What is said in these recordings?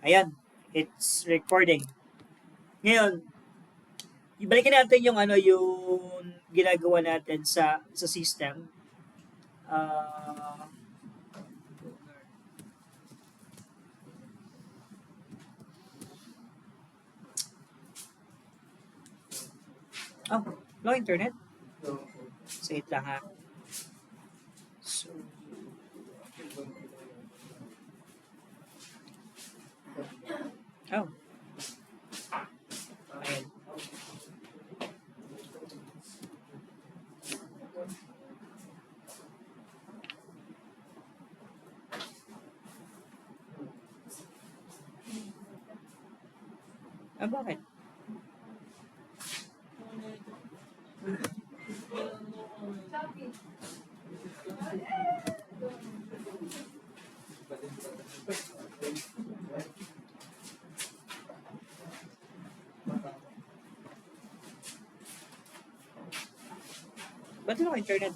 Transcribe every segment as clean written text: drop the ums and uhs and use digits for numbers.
ayan, it's recording. Ngayon, ibalikan natin yung yung ginagawa natin sa system. No internet? Wait lang ha. So, ayan. Bakit? Ba't wala internet?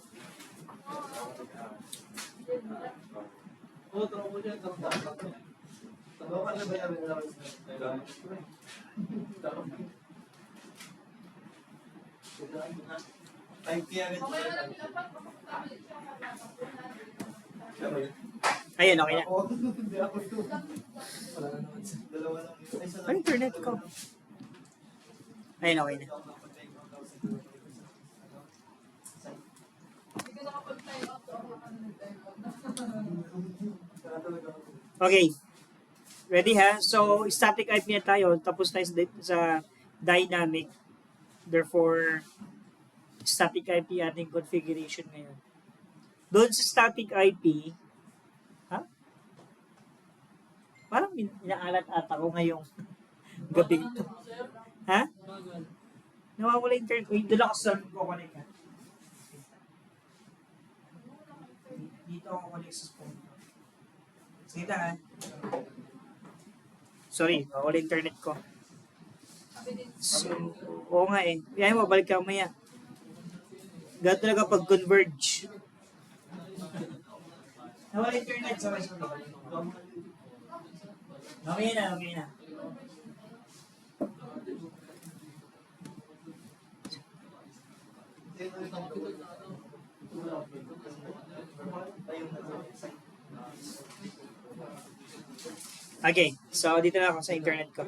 Ayun, okay na. Ano internet ko? Ayun, okay na. Okay. Ready ha? So, static IP na tayo. Tapos tayo sa dynamic. Therefore, static IP ating configuration ngayon. Doon sa static IP, ha? Parang inaalat ata ko ngayong gabi ito. Ha? Nawawala yung internet. Uy, doon ako sa kukunik ha. Dito ako kukunik sa phone. Sige ha. Sorry, nawawala yung internet ko. So, oo nga eh. Kaya mo, balik ka maya. Ganito talaga pag-converge. Nawala internet, sorry. Okay na. Okay, so dito na ako sa internet ko.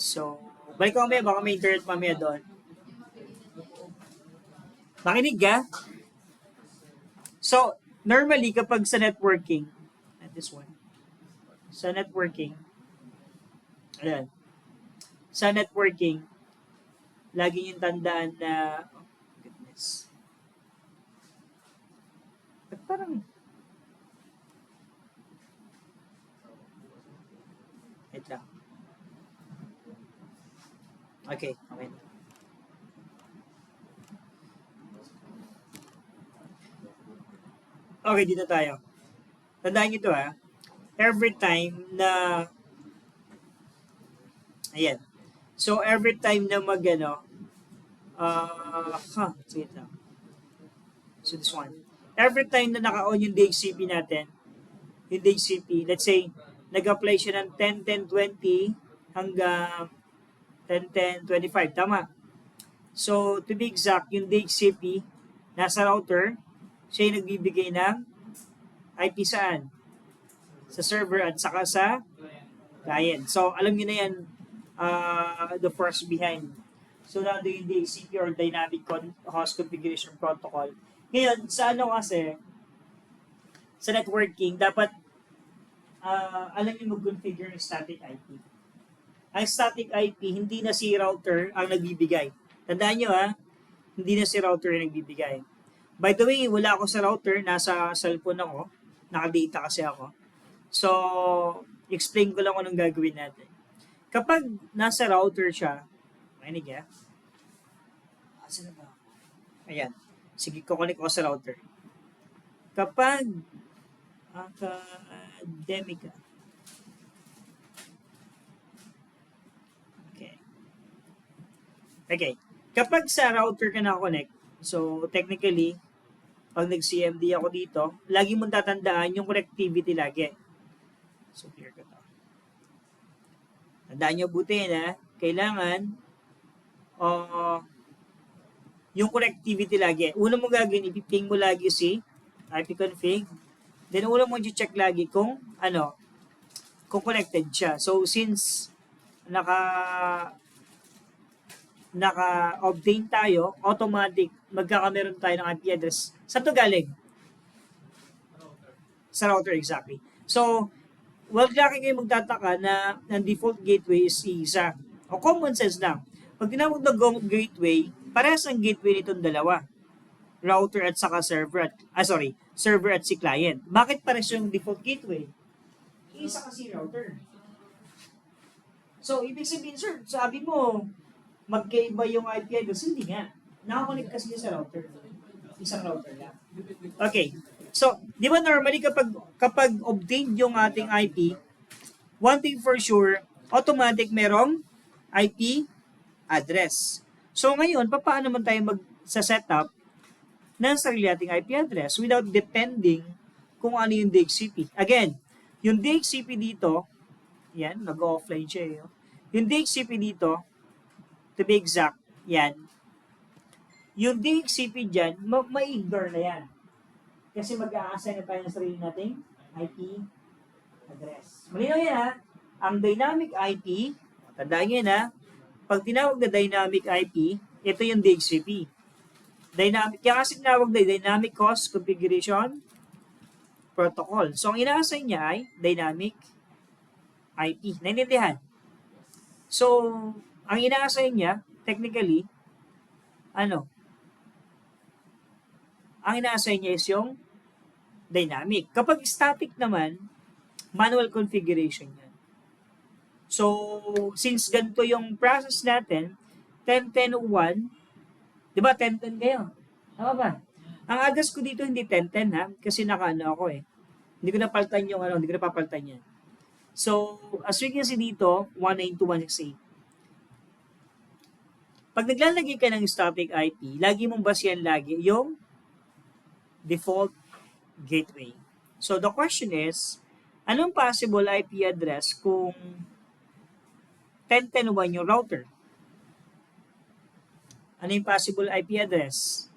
So, balik ko mamaya, baka may internet mamaya doon. Makinig ka? So, normally kapag sa networking, this one, sa networking, ayan, sa networking, lagi yung tandaan na, oh goodness, at parang, wait lang. Okay. Okay, dito tayo. Tandaan nyo ito ha. Every time na ayan. So, every time na wait lang. So, this one. Every time na naka-on yung DHCP natin, yung DHCP, let's say, nag-apply siya ng 10, 10, 20 hanggang 10, 10, 25. Tama. So, to be exact, yung DHCP, nasa router, siya yung nagbibigay ng IP saan? Sa server at saka sa client. So, alam niyo na yan, the first behind. So, nando yung DHCP or Dynamic Host Configuration Protocol. Ngayon, sa kasi, sa networking, dapat alam niyo mag-configure ng static IP. Ang static IP, hindi na si router ang nagbibigay. Tandaan nyo hindi na si router ang nagbibigay. By the way, wala ako sa router, nasa cellphone ako, naka-data kasi ako. So, explain ko lang kung anong gagawin natin. Kapag nasa router siya, makinig Asan na ba? Ayan. Sige, kukunik ko sa router. Kapag academica. Okay. Kapag sa router ka na-connect, So, technically, pag nag-CMD ako dito, lagi mong tatandaan yung connectivity lagi. So, clear ko to. Tandaan nyo buti na kailangan yung connectivity lagi. Una mo gagawin, ipiping mo lagi si ipconfig. Then, una mo i-check lagi kung kung connected siya. So, since naka-obtain tayo, automatic, magkakameron tayo ng IP address. Saan to galing? Sa router, exactly. So, wag laki kayo magtataka na ang default gateway is isa. O common sense lang. Pag tinawag na gateway, parehas ang gateway nitong dalawa. Router at saka server server at si client. Bakit parehas yung default gateway? Isa kasi router. So, ibig sabihin, sir, sabi mo, magkaiba yung IP address. Hindi nga. Nakakonect kasi sa router. Isang router lang. Okay. So, di ba normally kapag obtained yung ating IP, one thing for sure, automatic merong IP address. So ngayon, paano naman tayo mag-setup ng sarili nating IP address without depending kung ano yung DHCP? Again, yung DHCP dito, yan, nag-offline siya eh. Yung DHCP dito, to be exact, yan. Yung DHCP dyan, ma-ignore na yan. Kasi mag-a-assign na tayo ng sarili nating IP address. Malinaw yan ha. Ang dynamic IP, tandaan nyo yan ha, pag tinawag na dynamic IP, ito yung DHCP. Kaya kasi tinawag na Dynamic Host Configuration Protocol. So, ang ina-assign niya ay dynamic IP. Naintindihan? So, ang ina-assign niya, technically, ang ina-assign niya is yung dynamic. Kapag static naman, manual configuration yan. So, since ganito yung process natin, 10.10.1, di ba 10.10 kayo? Tama ba? Ang address ko dito hindi 10.10 ha, kasi ako eh. Hindi ko napalitan hindi ko napapalitan yan. So, as we can see dito, 192.168. Pag naglalagay ka ng static IP, lagi mong basihan lagi yung default gateway. So, the question is, anong possible IP address kung 10.10.1 yung router? Ano yung possible IP address?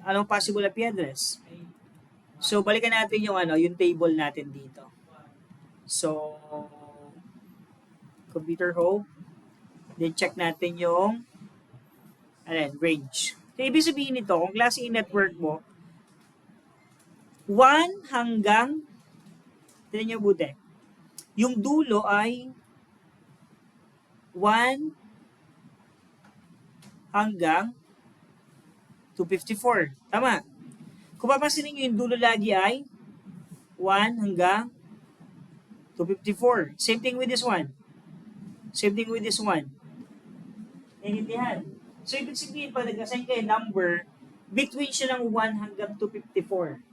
Anong possible IP address? So, balikan natin yung yung table natin dito. So, computer home. Then, check natin yung range. So, ibig sabihin nito, kung klase yung network mo, 1 hanggang, tignan nyo buti, yung dulo ay 1 hanggang 254. Tama. Kung papansinin nyo, yung dulo lagi ay 1 hanggang 254. Same thing with this one. Same thing with this one. Naintindihan? So, ibig sabihin, pag nag-assign kayo number, between siya ng 1 hanggang 254.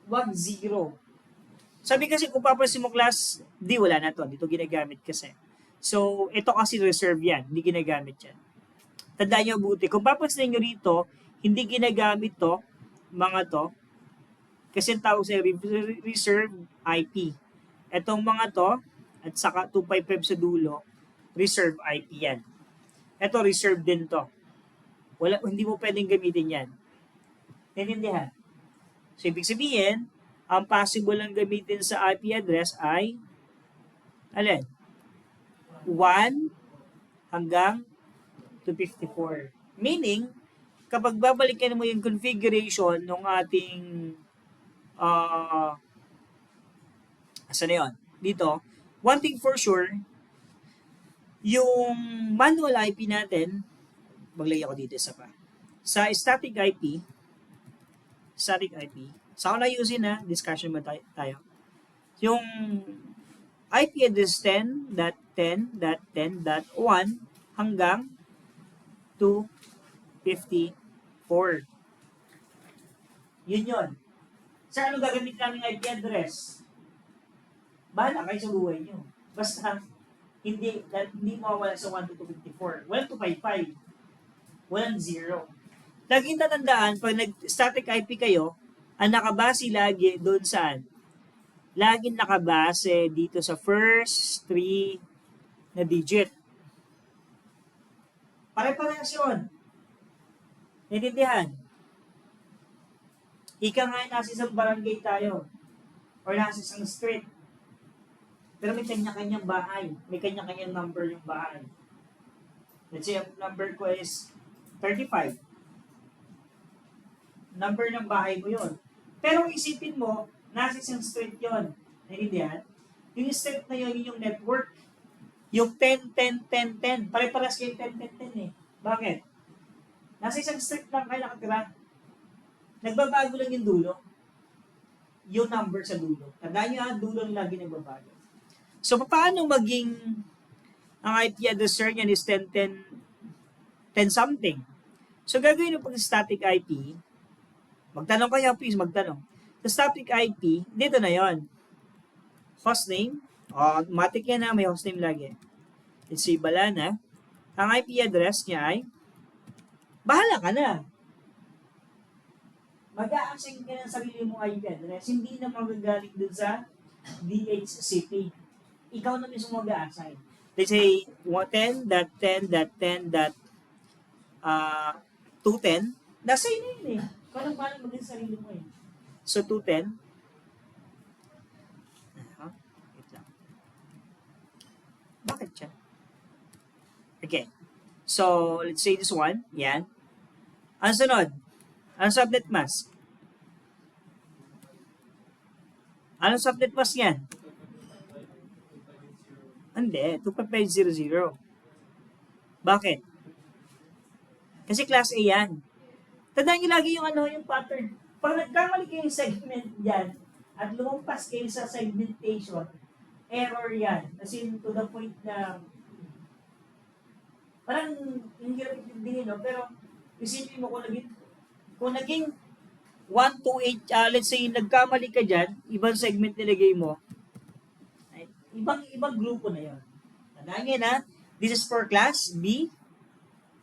Wag 0. Sabi kasi, kung papansin mo class, wala na to. Dito ginagamit kasi. So, ito kasi reserve yan. Hindi ginagamit yan. Tandaan nyo buti. Kung papansin nyo rito, hindi ginagamit to, mga to, kasi ang tawag sa reserve IP. Etong mga to, at saka 255 sa dulo, reserve IP yan. Ito, reserve din to. Hindi mo pwedeng gamitin yan. Naintindihan? So, ibig sabihin, ang possible lang gamitin sa IP address ay, 1 hanggang 254. Meaning, kapag babalikan mo yung configuration ng ating asa na yun? Dito, one thing for sure, yung manual IP natin, maglagay ako dito isa pa. Sa static IP, sa ako na-usin discussion ba tayo? Yung IP address 10.10.10.1 hanggang 254. Yun. Sa ano gagamit namin IP address? Bahala kayo sa buhay nyo. Basta, hindi mawawala sa 1 to 254. Walang 255. Walang 0. Laging tatandaan, pag nag-static IP kayo, ang nakabase lagi doon saan? Laging nakabase dito sa first 3 na digit. Pare-parehas yun. Naintindihan? Ika nga nasa isang barangay tayo or nasa isang street. Pero may kanya-kanyang bahay. May kanya-kanyang number yung bahay. Let's say, ang number ko is 35. Number ng bahay mo yun. Pero isipin mo, nasa isang street yun. Naintindihan? Yung street na yun, yung network. Yung 10, 10, 10, 10. Pare-paras kayo 10, 10, 10 eh. Bakit? Nasa isang street lang kayo nakatira. Nagbabago lang yung dulo. Yung number sa dulo. Tandaan nyo dulo lang lagi nagbabago. So, paano maging ang IP address niyan is 10, 10, 10 something? So, gagawin nyo pag static IP, magtanong kayo, please, magtanong. Sa static IP, dito na yon. Hostname, automatic yan na, may hostname lagi. Let's say, bala na. Ang IP address niya ay, bahala ka na. Mag-a-assign ka ng sarili mong IP address, hindi na magagaling dun sa DHCP. Ikaw na mismo mag-a-assign. Let's say, 10.10.10.210, nasa inyo yun eh. Ikaw lang paano maging sarili mo eh. So, 210. Wait lang. Bakit siya? Okay. So, let's say this one. Yan. Ang sunod. Ang subnet mask. Anong subnet mask yan? Hindi. 25500. Bakit? Kasi class A yan. Tandaan nyo lagi yung pattern. Pag nagkamali kayo yung segment yan, at lumampas kayo sa segmentation, error yan. As in, to the point na, parang, hindi hirap itindihin, no? Pero, isipin mo kung naging 1 to 8, let's say, nagkamali ka dyan, ibang segment nilagay mo, ibang grupo na yon. Tandaan nyo na, this is for class B,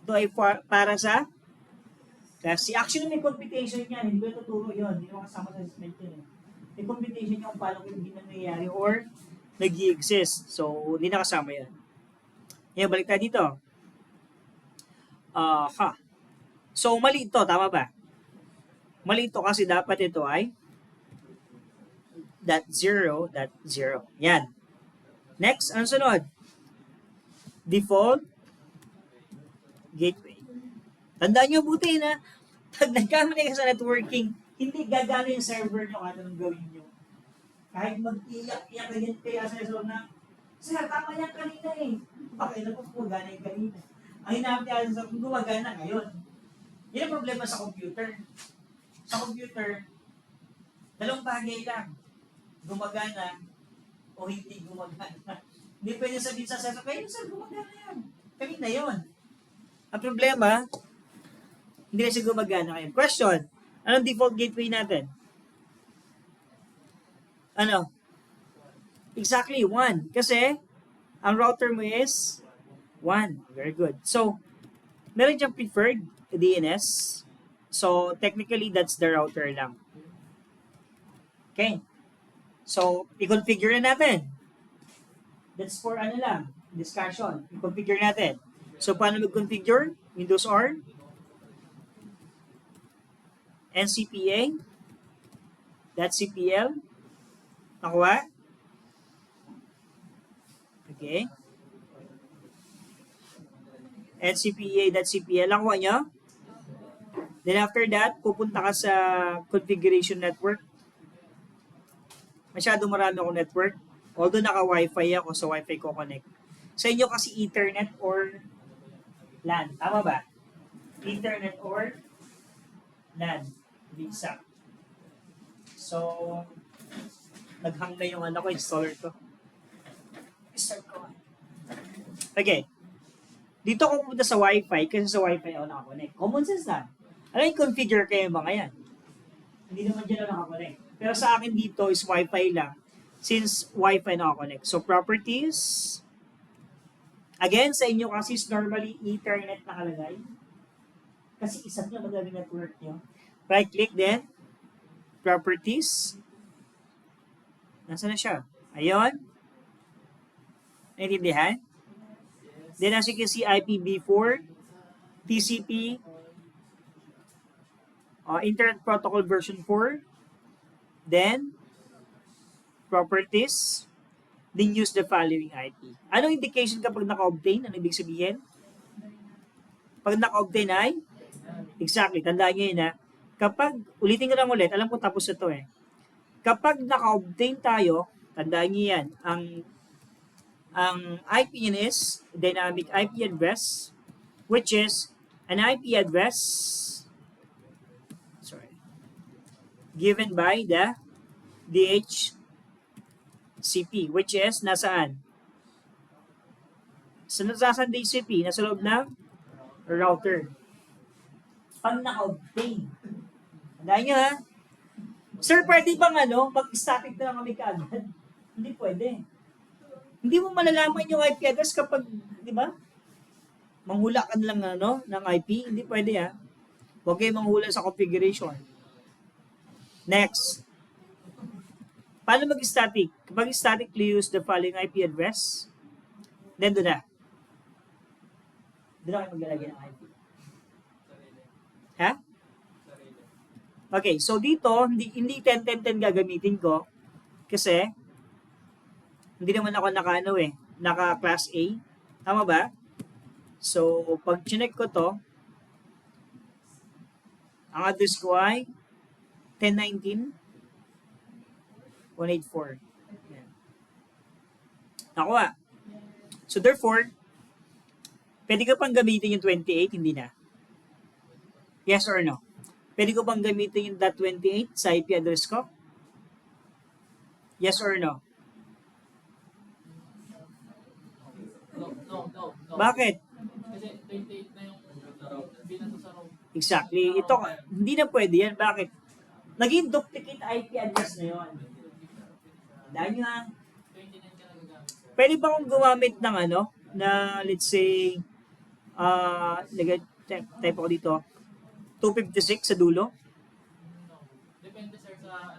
ito ay para sa class C. Actually, may computation yan. Hindi ko tuturo yun. Hindi ko kasama sa assessment yun. May computation yung paano hindi nangyayari or nag-i-exist. So, hindi na kasama yan. Yan, balik tayo dito. So, mali ito. Tama ba? Mali ito kasi dapat ito ay .0. Yan. Next, ang sunod. Default gateway. Tandaan nyo buti na pag nagkamali ka sa networking, hindi gagana yung server nyo kahit anong gawin nyo. Kahit mag-iyak-iyak na yan kaya sa server na, sir, tama yan kanina eh. Okay, na po gumagana yung kanina. Ang hinahanap niya sa gumagana ngayon. Yan ang problema sa computer. Sa computer, dalawang bagay lang. Gumagana o hindi gumagana. Hindi pwede sabihin sa server, kaya sir, gumagana yan. Kanina yun. Ang problema, hindi na siya gumagana ngayon. Question, anong default gateway natin? Ano? Exactly, 1. Kasi, ang router mo is 1. Very good. So, meron diyang preferred DNS. So, technically, that's the router lang. Okay. So, i-configure na natin. That's for discussion. I-configure natin. So, paano mag-configure? Windows R, ncpa.cpl. Nakuha? Okay. ncpa.cpl. Nakuha nyo? Then after that, pupunta ka sa configuration network. Masyado marami akong network. Although naka-Wi-Fi ako, sa Wi-Fi ko connect. Sa inyo kasi Ethernet or LAN. Tama ba? Ethernet or LAN. Bisa. So, naghang na yung installer ko. Start ko. Okay. Dito ako pumunta sa Wi-Fi kasi sa Wi-Fi ako nakakonect. Common sense lang. Alam yung configure kayo mga yan. Hindi naman dyan ako nakakonect. Pero sa akin dito is Wi-Fi lang. Since Wi-Fi nakakonect. So, properties. Again, sa inyo kasi normally Ethernet nakalagay. Kasi isa nyo magaling network nyo. Right click then, properties. Nasaan na siya? Ayun. Naintindihan? Then as you can see, IPv4, TCP, Internet Protocol version 4, then properties, then use the following IP. Anong indication kapag naka-obtain? Ano ibig sabihin? Pag naka-obtain ay, exactly, tandaan nyo yun ha. Kapag, ulitin ko lang ulit, alam ko tapos na to eh. Kapag naka-obtain tayo, tandaan nyo yan, ang IP yun is dynamic IP address, which is an IP address given by the DHCP, which is nasaan? Nasaan DHCP? Nasa loob ng router. Pag naka-obtain. Tandaan nyo ha? Sir, pwede bang mag-static na lang kami kaagad? Hindi pwede. Hindi mo malalaman yung IP address kapag, di ba? Manghula ka lang ng IP. Hindi pwede ha. Huwag kayo manghula sa configuration. Next. Paano mag-static? Kapag static, use the following IP address. Then doon na. Doon na kayo maglalagay ng IP. Ha? Okay, so dito, hindi 10-10-10 gagamitin ko. Kasi, hindi naman ako naka class A. Tama ba? So, pag chinek ko to, ang address ko ay 10.19.184. Nakuha. So, therefore, pwede ka pang gamitin yung 28, hindi na. Yes or no? Pwede ko pang gamitin yung .28 sa IP address ko? Yes or no? No. Bakit? Kasi 28 na yung binato sa room. Exactly. Ito, hindi na pwede yan. Bakit? Naging duplicate IP address na yun. Dahil nga, 29 ka nagagamit, sir. pwede ba akong gumamit ng na let's say, type ako dito, 256 sa dulo? No. Depende, sir, sa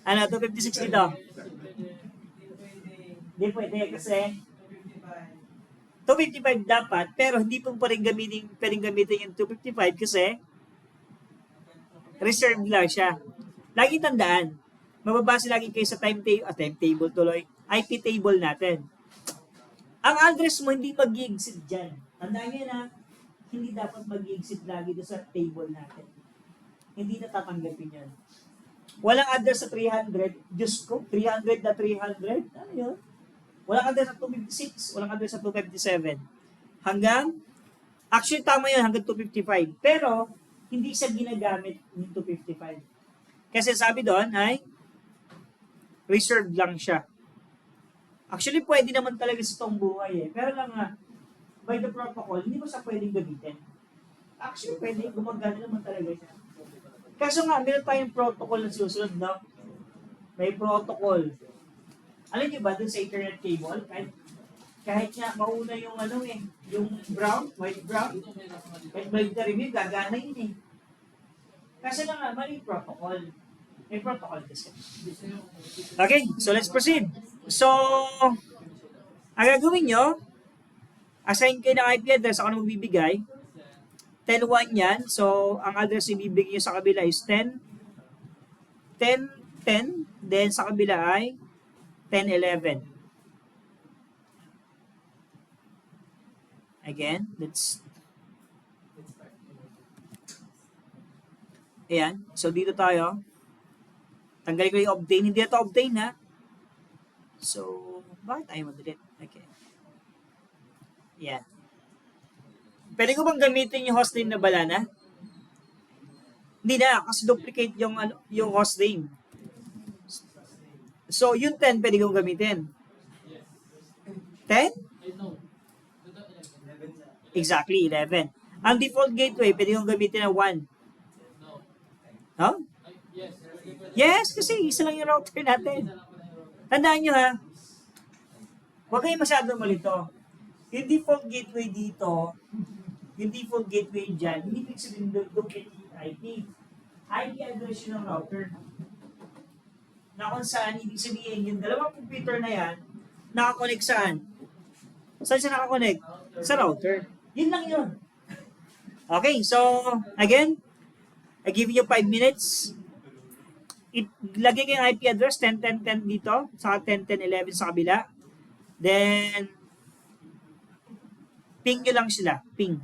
sa 256 dito? Hindi pwede kasi 255 dapat, pero hindi po pwedeng gamitin yung 255 kasi reserved lang siya. Lagi tandaan, mababase lagi kayo sa timetable tuloy, IP table natin. Ang address mo hindi mag-exit dyan. Tandaan nyo na, hindi dapat mag-exit lagi doon sa table natin. Hindi na tatanggapin yan. Walang address sa 300. Diyos ko, 300 na 300? Ano yun? Walang address sa 256. Walang address sa 257. Actually tama yun, hanggang 255. Pero, hindi siya ginagamit ng 255. Kasi sabi doon ay, reserved lang siya. Actually, pwede naman talaga sa itong buhay eh. Pero lang nga, by the protocol, hindi mo siya pwedeng gamitin. Actually, pwede, gumagana naman talaga siya. Kaso nga, meron tayong protocol na susunod, no? May protocol. Alam niyo ba, dun sa Ethernet cable, kahit nga mauna yung yung white brown, kahit may review, gagana yun eh. Kasi lang nga, mali protocol. May protocol kasi. Okay, so let's proceed. So, ang gagawin nyo, assign kayo ng IP address, ako na magbibigay. 10.1 yan. So, ang address na ibibigay nyo sa kabila is 10. 10. Then, sa kabila ay 10.11. Again, ayan. So, dito tayo. Tanggalin ko yung obtain. Hindi na ito obtain, ha? So, bakit ayaw mag-delete? Okay. Yan. Pwede ko bang gamitin yung hostname na Balana? Hindi na, kasi duplicate yung hostname. So, yung 10 pwede kong gamitin. 10? No. Exactly, 11. Ang default gateway, pwede kong gamitin na 1. No. Huh? Yes. Yes, kasi isa lang yung router natin. Tandaan nyo ha, Huwag kayong masyadong malito. Yung default gateway dito, yung default gateway dyan, hindi ibig sabihin duplicate IP. IP address yun ng router. Na kung saan, ibig sabihin, yung dalawang computer na yan, nakakonect saan? Saan siya nakakonect? Sa router. Yun lang yun. Okay, so, again, I give you 5 minutes. Lagay ko yung IP address, 10.10.10 dito, saka 10.10.11 sa kabila. Then, ping nyo lang sila. Ping.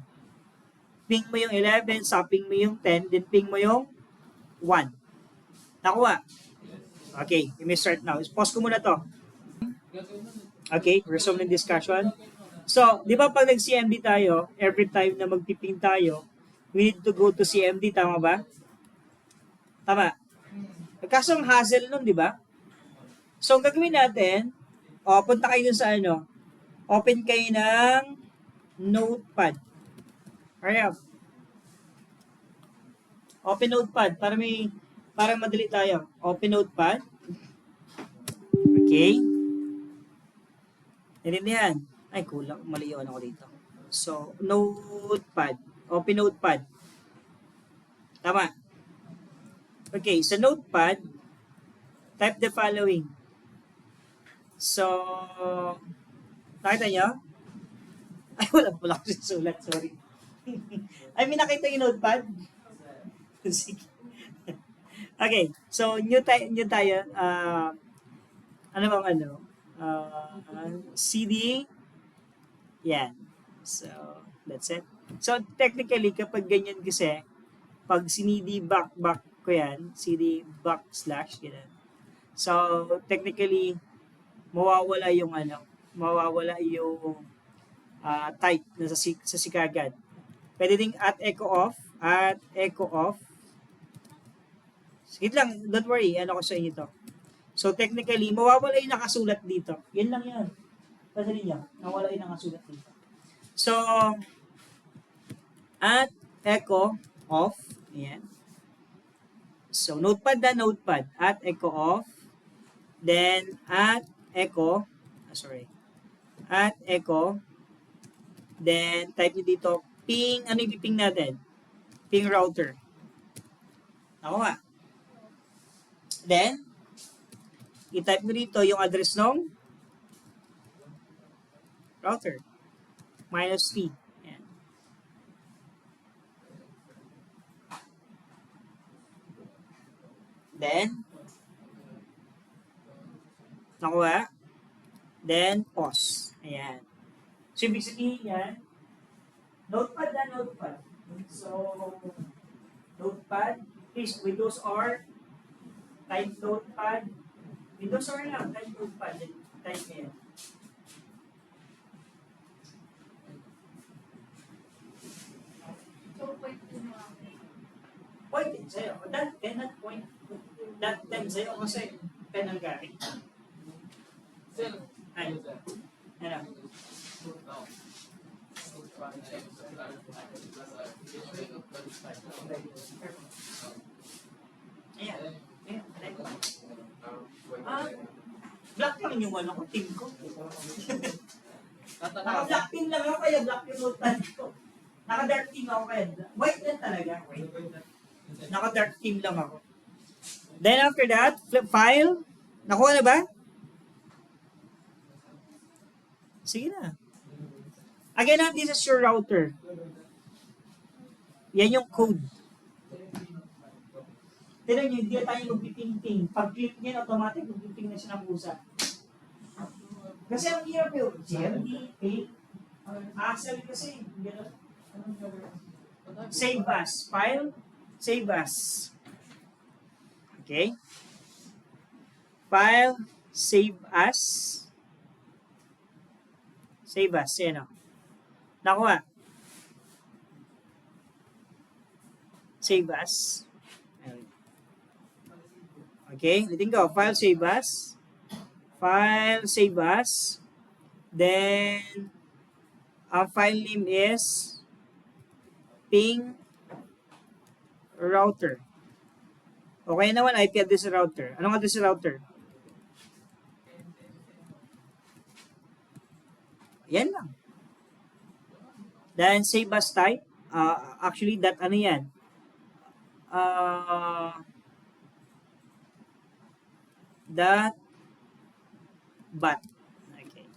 Ping mo yung 11, saka ping mo yung 10, then ping mo yung 1. Nakuha. Okay, you may start now. Pause ko muna to. Okay, resume ng discussion. So, di ba pag nag-CMD tayo, every time na magpiping tayo, we need to go to CMD, tama ba? Tama. Kaso ang hassle nun, di ba? So, ang gagawin natin, punta kayo dun sa open kayo ng Notepad. Hurry up. Open Notepad para madali tayo. Open Notepad. Okay. Naintindihan? Ay, kulang. Mali yun ako dito. So, Notepad. Open Notepad. Tama. Okay, sa Notepad, type the following. So, nakita nyo? Ay, wala ko sulat. Sorry. I mean, nakita yung Notepad? Sige. Okay, so new tayo. CD. Yan. So, that's it. So, technically, kapag ganyan kasi, pag sinidi back ko yan, CD backslash, ganyan. So, technically, mawawala yung type na sa sikagad. Pwede ding @echo off. Sige lang, don't worry, ko sa inyo to. So technically, mawawala yung nakasulat dito. Yan lang yun. Kasi niyo, nawala yung nakasulat dito. So, @echo off, ayan. So, notepad, @echo off, then @echo, then type nyo dito, ping, ano yung ping natin? Ping router. Ako nga. Then, i-type mo dito yung address ng router. -t. Ayan. Then, nakuha. Then, pause. Ayan. So, ibig sabihin yan, notepad. So, notepad, please, Windows R, type notepad. Windows R lang, type notepad. Type nyo yan. Point din sa'yo. That cannot point. That then sa'yo kasi pen ang gamit. Ay. Ano? Ayan. Black lang yung team ko. Naka-black team lang ako, kaya black yung notepad ko. Naka-dark team ako kaya. White din talaga. Naka-dark team lang ako. Then after that, flip file. Nakuha na ba? Sige na. Again, this is your router. Yan yung code. Tignan nyo, hindi tayo magpiping-ping. Pag-click nyo, automatic magpiping na siya ng pusa. Kasi ang hirap yun. GMD, ping. Hassle kasi. Save as. File, save as. Okay? File, save as. Save as. Yan o. Nakuha. Save as. Okay, letting go. File, save as. File, save as. Then, ang file name is ping router. Okay naman, IP address router. Anong address router? Yan lang. Then save as type. Actually, that ano yan? That but. Okay.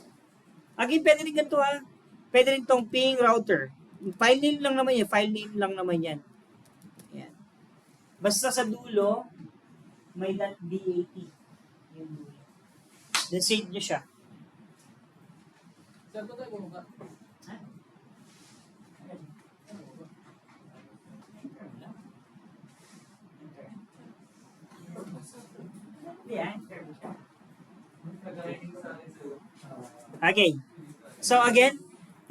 Again, pwede rin ganito ha. Pwede rin tong ping router. File name lang naman yan. File name lang naman yan. Yan. Basta sa dulo, may .dat. Yung dulo. Then save nyo siya. Sir, ko tayo bumaba. Ha? Okay. So again,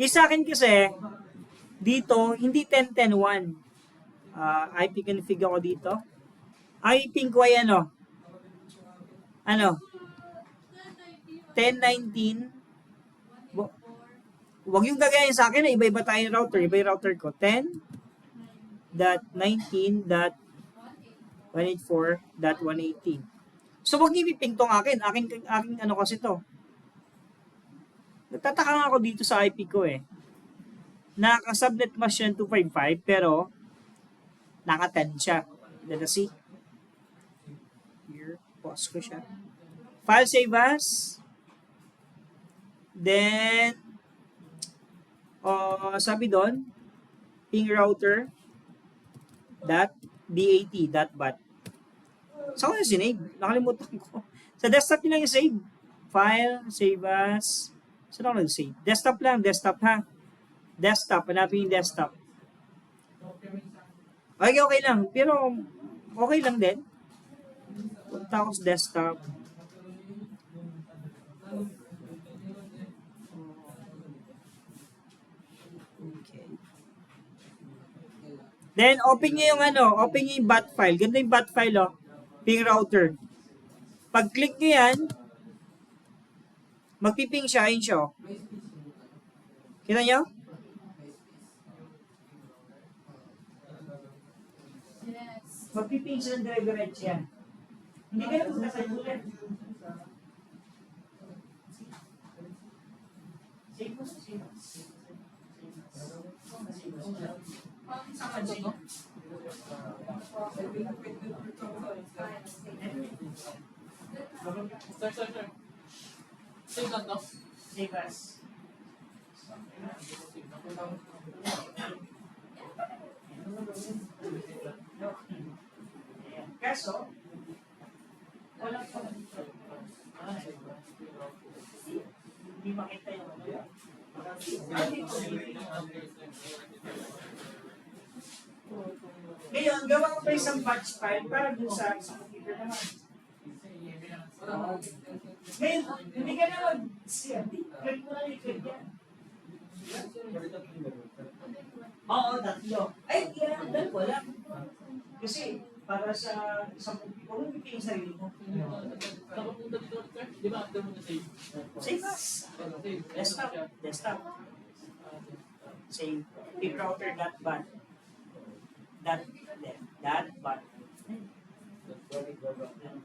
yung sa akin kasi, dito, hindi 10.10.1. IP config ako dito. IP ko ay ano? 10.19. Huwag yung gagayin sa akin, iba-iba tayong router. Iba yung router ko. 10.19.184.118. So, huwag niyo iping tong akin. Aking ano kasi to. Nagtataka nga ako dito sa IP ko eh. Naka-subnet mask yan 255, pero naka-10 siya. Let us see. Here, pause ko siya. File save as. Then, sabi doon, ping router .bat. Saan ko yung sinave? Nakalimutan ko. Sa desktop nyo lang yung save. File, save as. Saan ako nag-save? Desktop lang, desktop ha. Desktop, hanapin yung desktop. Okay lang. Pero, okay lang din. Punta ako sa desktop. Okay. Then, open nyo yung open nyo yung bat file. Ganda yung bat file, oh. Ping router. Pag click nyo yan, magpiping siya, yun siya, oh. Kita nyo? Magpiping siya ng dire-diretso yan. Hindi ka na punta sa ulit. Save mo. Sir. Save lang to. Save as. Kaso, walang pa. Hindi makita yung Ngayon, gawa ko pa isang batch file para dun sa computer naman. Ngayon, hindi ka na click mo na i-click yan. Oo, tatlo. Ay, dalawa lang. Kasi, para sa isang computer, kung hindi yung sarili mo. Nakapunta dito, sir. Di ba after mo na save? Save as. Desktop. Save. Ping router .bat. .bat. Tapi boleh .bat lang.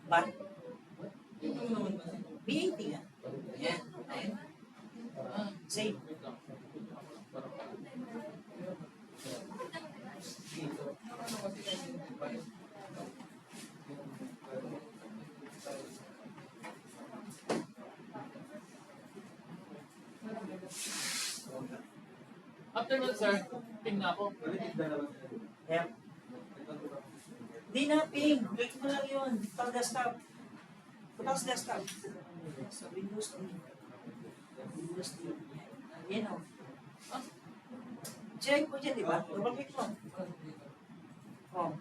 .bat. BAT nga. Yan. Save. After nun, sir, ping na ako. Yep. Di na ping. Click mo lang yun. Pag desktop. Punta sa desktop. Sa Windows 3. Windows 3. Yan o. Check mo dyan, di ba? Double click mo. Oh.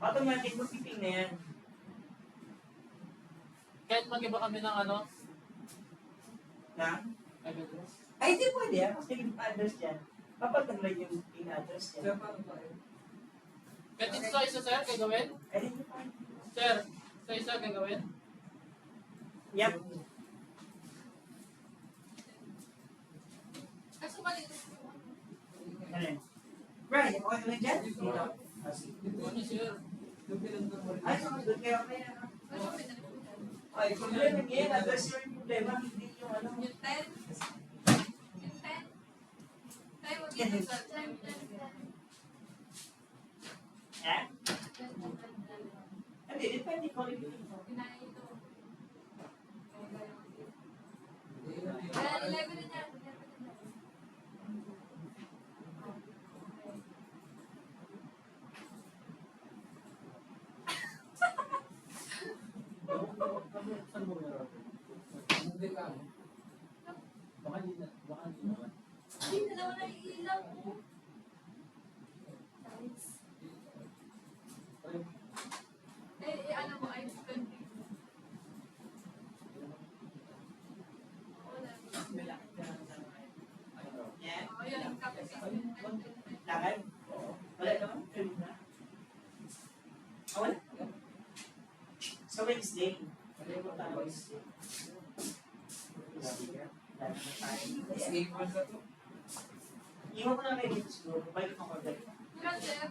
Automatic mo piping na yan. Kahit mag-iba kami ng Na? address. Ay, hindi pwede ah. Kasi yung address dyan. Papataglag yung in-address dyan. Kahit ito sa isa, sir, kay gawin? Identify. Sir, sa isa kay gawin? Yep. Ano yun? Brian, okay ka lang dyan? Dito. Ah, sige. Dito niya, sir. Yung pinagdamag. Ay, so, doon kayo kaya. Ay, kung yun, nangyayari, address yung problema, hindi yung ano. Yung 10? Yung 10? Tayo mo dito sa Eh? Hindi, depende ko rin. Pinaya ito. Kaya 11 na niya. Saan mo meron? Hindi ka. Baka hindi na. Baka hindi naman. Hindi na naman ang ilaw. Ano mo, ay 20. Wala. Yeah. Oh, yun, yung copy paste. Lakad? Wala naman? Tuloy na? Ah, wala? Sa Wednesday. Wala mo tayo Wednesday. Iwan ko na kayo dito siguro. Balik mo ko dito. Ilan, sir?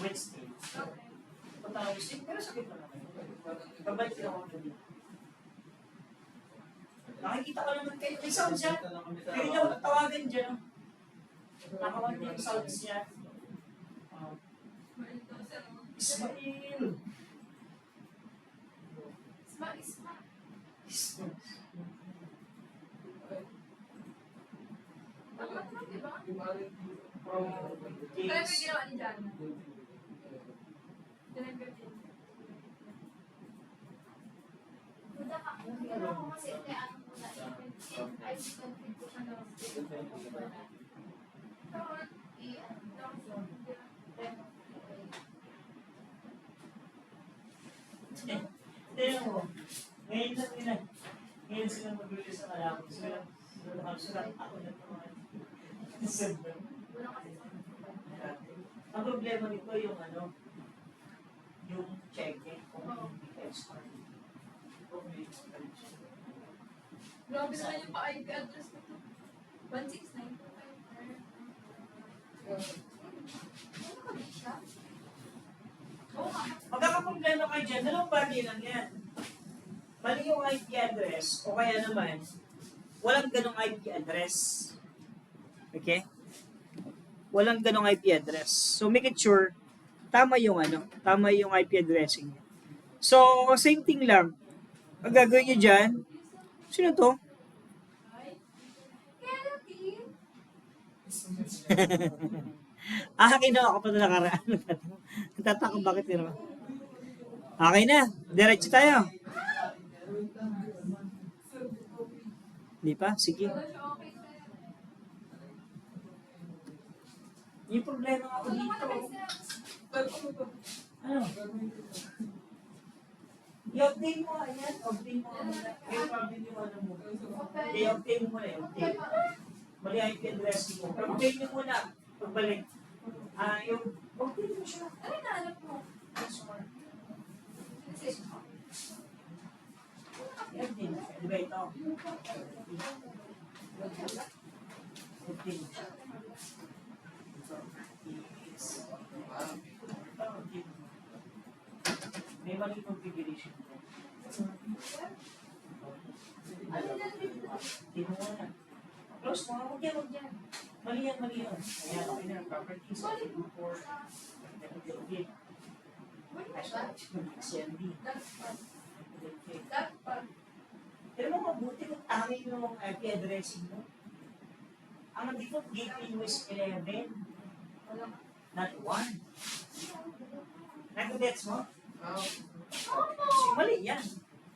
Wednesday. Okay. Punta ako Wednesday. Pero sakit na naman. Pabalik din ako dito. Nakikita ko naman kayo. May sound siya. Pwede niya ako tawagan dyan. Nakawan niya yung sounds niya. Marito, sir. Ismail! Isma. Tama naman, di ba? Kaya may ginawa ni Jan. Dinagdag din. Ano ko kasi ito ano po na I see conflict ko siya ng Tingnan mo. Ngayon lang nila. Ngayon sila mag-release ng alam. Sila ako na naman. Ang problema nito yung ano, yung check-in kung hindi ka expert. Kung may expert siya. Grabe naman yung pa-IP address nito. 169. Magkakaproblema kayo dyan, dalawang bagay lang yan. Mali yung IP address, o kaya naman, walang ganong IP address. Okay? Walang ganong IP address. So make it sure, tama yung IP addressing. So, same thing lang. Ang gagawin nyo dyan, sino to? Kinuha ako pa na nakaraan. Nagtataka bakit yun. Okay na, diretso tayo. Hindi pa? Sige. Yung problema ako dito. Ano? I-obtain mo, ayan. Obtain mo. Yung problem yung ano mo. I-obtain mo muna, i-obtain. Mali IP address mo. Obtain nyo muna. Pagbalik. Yung obtain mo siya. Ano nahanap mo? I-obtain. Di ba ito? Obtain. May mali configuration ko. Tinuha na. Close mo, huwag yan. Mali yan. Ayan, okay na. Properties, report, okay. CMD. Pero mo mabuti kung tangin yung IP addressing mo. Ang default gateway mo is 11. Not 1. Nag-gets mo? Kasi mali yan.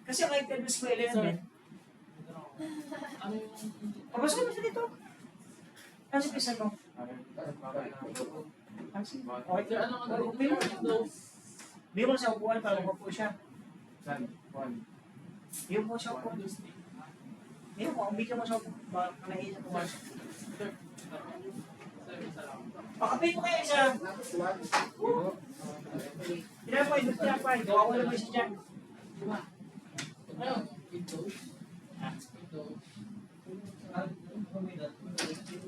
Kasi ang IP address mo 11. Ano yung... Pabas ko na siya dito. Ano sa pisa mo? Okay, Sir, ano ang okay mo. Windows? Bigyan mo sa upuan para mapo siya. Saan? Bigyan mo sa upuan. Bigyan mo, bigyan mo sa upuan. Baka kalahin sa upuan. Sir, isa lang. Pakapin mo kayo isa. Tinapay. Gawa ko naman siya dyan. Ano? Windows? Windows?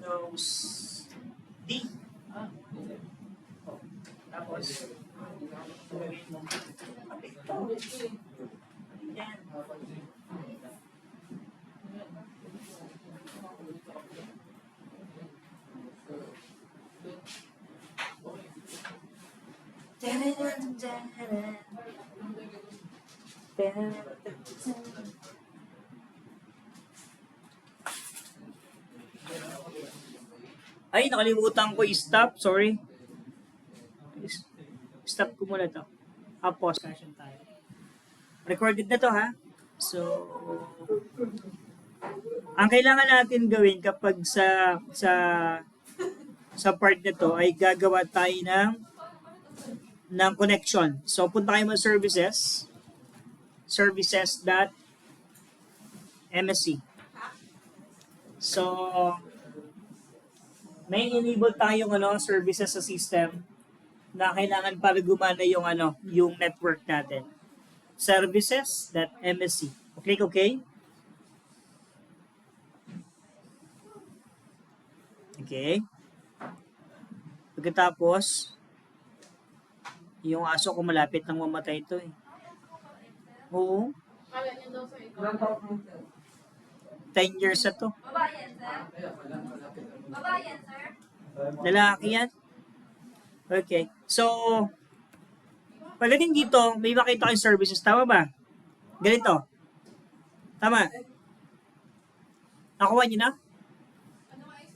Windows D. Ah, hindi. Tapos, gagawin mo. Yan. Ay, nakalimutan ko i-stop. Sorry. Stop ko muna to. Pause session tayo. Recorded na to ha. So, ang kailangan natin gawin kapag sa part na to ay gagawa tayo ng connection. So, punta kayo sa services.msc. So, may enable tayong services sa system na kailangan para gumana yung network natin. Services.msc. Click OK. Okay. Pagkatapos, yung aso ko malapit nang mamatay ito eh. Oo. Kala niya daw sa ikaw. 10 years na to. Babae yan, sir? Babae yan, sir? Lalaki yan. Okay. So, pagdating dito, may makita kayong services. Tama ba? Ganito. Tama. Nakuha niyo na? Ano nga sir?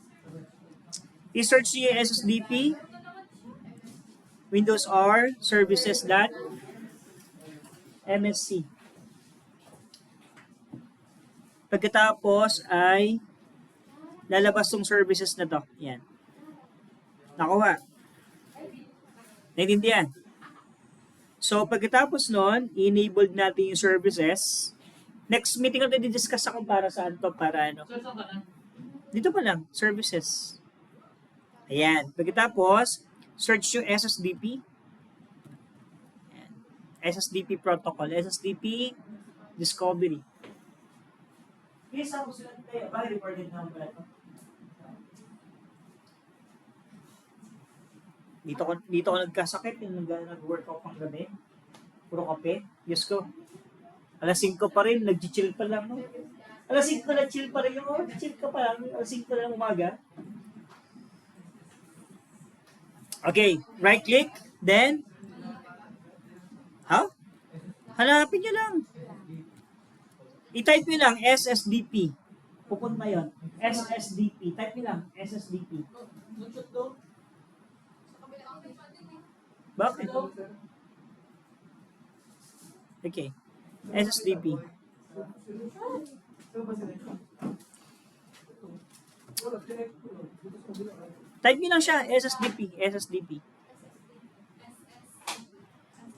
I-search niyo yung SSDP, Windows R, services.msc. Pagkatapos ay lalabas tong services na to. Yan. Nakuha. Naintindihan? So, pagkatapos nun, enabled natin yung services. Next meeting natin di-discuss kung para saan to, para ano. Sir, saan ka na? Dito pa lang, services. Ayan. Pagkatapos, search yung SSDP. Ayan. SSDP protocol. SSDP discovery. Please, ako sila tayo. Bakit recorded naman pala ito? Dito ko nagkasakit yung nag-workout pang gabi. Puro kape. Diyos ko. Alas 5 pa rin, nag-chill pa lang. No? Alas 5 na chill pa rin yung chill ka pa lang. Alas 5 na lang umaga. Okay, right click, then hanapin nyo lang. I-type nyo lang SSDP. Pupunta yun. SSDP. Type nyo lang SSDP. Bakit? Okay. SSDP. Type nyo lang siya, SSDP.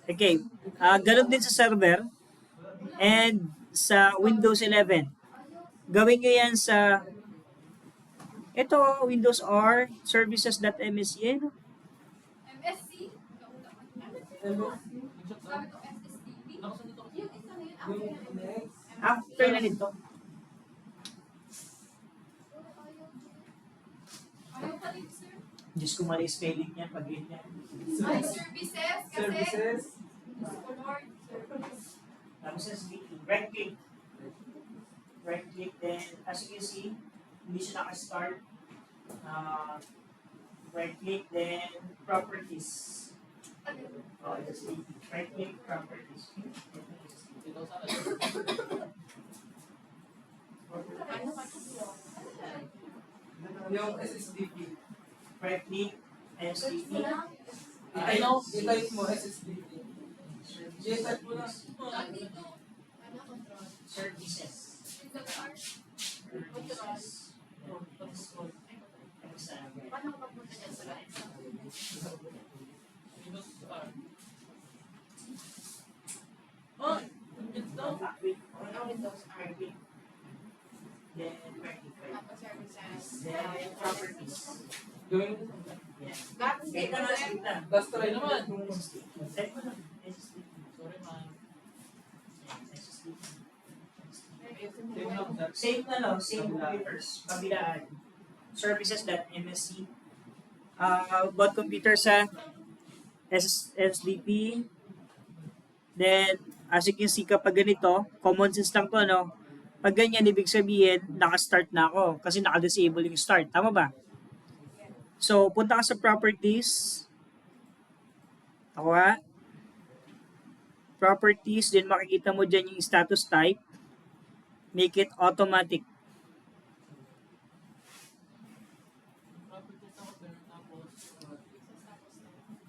Okay. Ganun din sa server and sa Windows 11. Gawin nyo yan sa ito, Windows R, services.msc. Ano? MSC? Sabi ko SSDP? Yung isa na yun, After na nito. ayaw pa rin, sir. Diyos ko mali spelling niya, pag-read niya. Ay, services kasi. Oh, Lord, service. Tapos SSDP. Right click. Right click, then as you can see, hindi siya naka-start. Right click, then properties. SSDP. Right click, properties. Ikaw sana. Yung SSDP. Right click, SSDP. I-type mo SSDP. I-type mo lang. Saan dito? Services. Yung sa Services. paano ko papunta dyan sa live? Oh, it's down. Then right click. Tapos services. Then properties. Gawin mo. Bakit Save na, save na. Last try naman. Save mo na. SSDP. Sorry, man. SSDP. Save lang. Save na lang, save computers, kabilaan. services.msc. About computer sa SSDP. Then, as you can see, kapag ganito, common sense lang to, no? Pag ganyan, ibig sabihin, naka-start na ako kasi naka-disable yung start. Tama ba? So, punta ka sa properties. Ako ha. Properties, then makikita mo dyan yung status type. Make it automatic.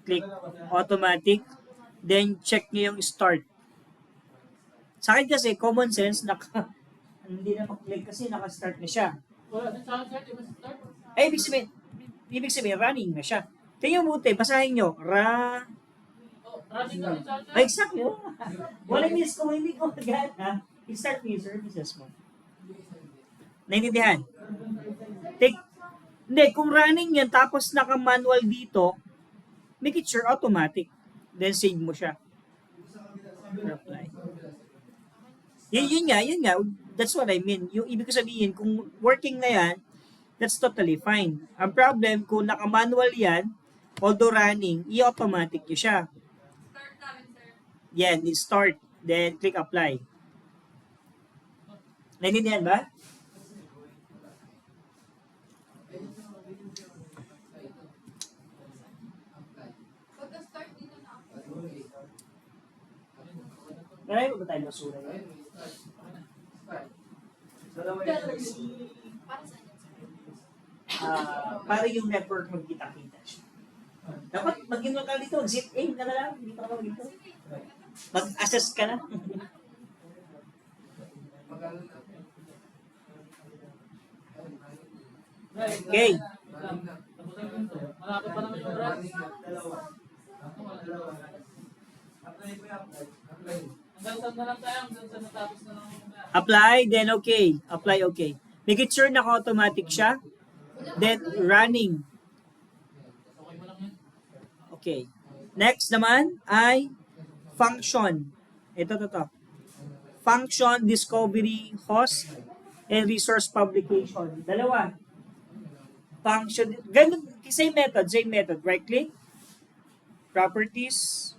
Click automatic. Then, check nyo yung start. Sa akin kasi, common sense, hindi na mag-click kasi naka-start na siya. Wala din sa akin, sir. Di ba start? Ay, ibig sabihin, running na siya. Tingnan mo, basahin nyo. Oh, running ka din sa akin, sir. Ay, exactly. Oh. Wala miss ko, hindi ko magana. I-start mo yung services mo. Naintindihan? Hindi, kung running yan, tapos naka-manual dito, make it sure automatic. Then save mo siya. Reply. Yun nga. That's what I mean. Yung ibig ko sabihin, kung working na yan, that's totally fine. Ang problem, kung naka-manual yan, although running, i-automatic nyo siya. Start namin, sir. Yan, start. Then click apply. Naintindihan ba? Pagka-start dito na ako. Marami ba tayo basura yun? Para sa inyo, sir. Para yung network magkita-kita siya. Dapat maging lokal dito, zip aim ka na lang, hindi pa ka dito. Mag-assess ka na. Okay. Malapit pa naman yung brush. Hanggang saan na lang tayo? Hanggang saan natapos na lang yung Apply, then okay. Apply, okay. Make it sure naka-automatic siya. Then running. Okay mo lang yun. Okay. Next naman ay function. Ito. Function, discovery, host, and resource publication. Dalawa. Function, ganun, same method. Right click, properties,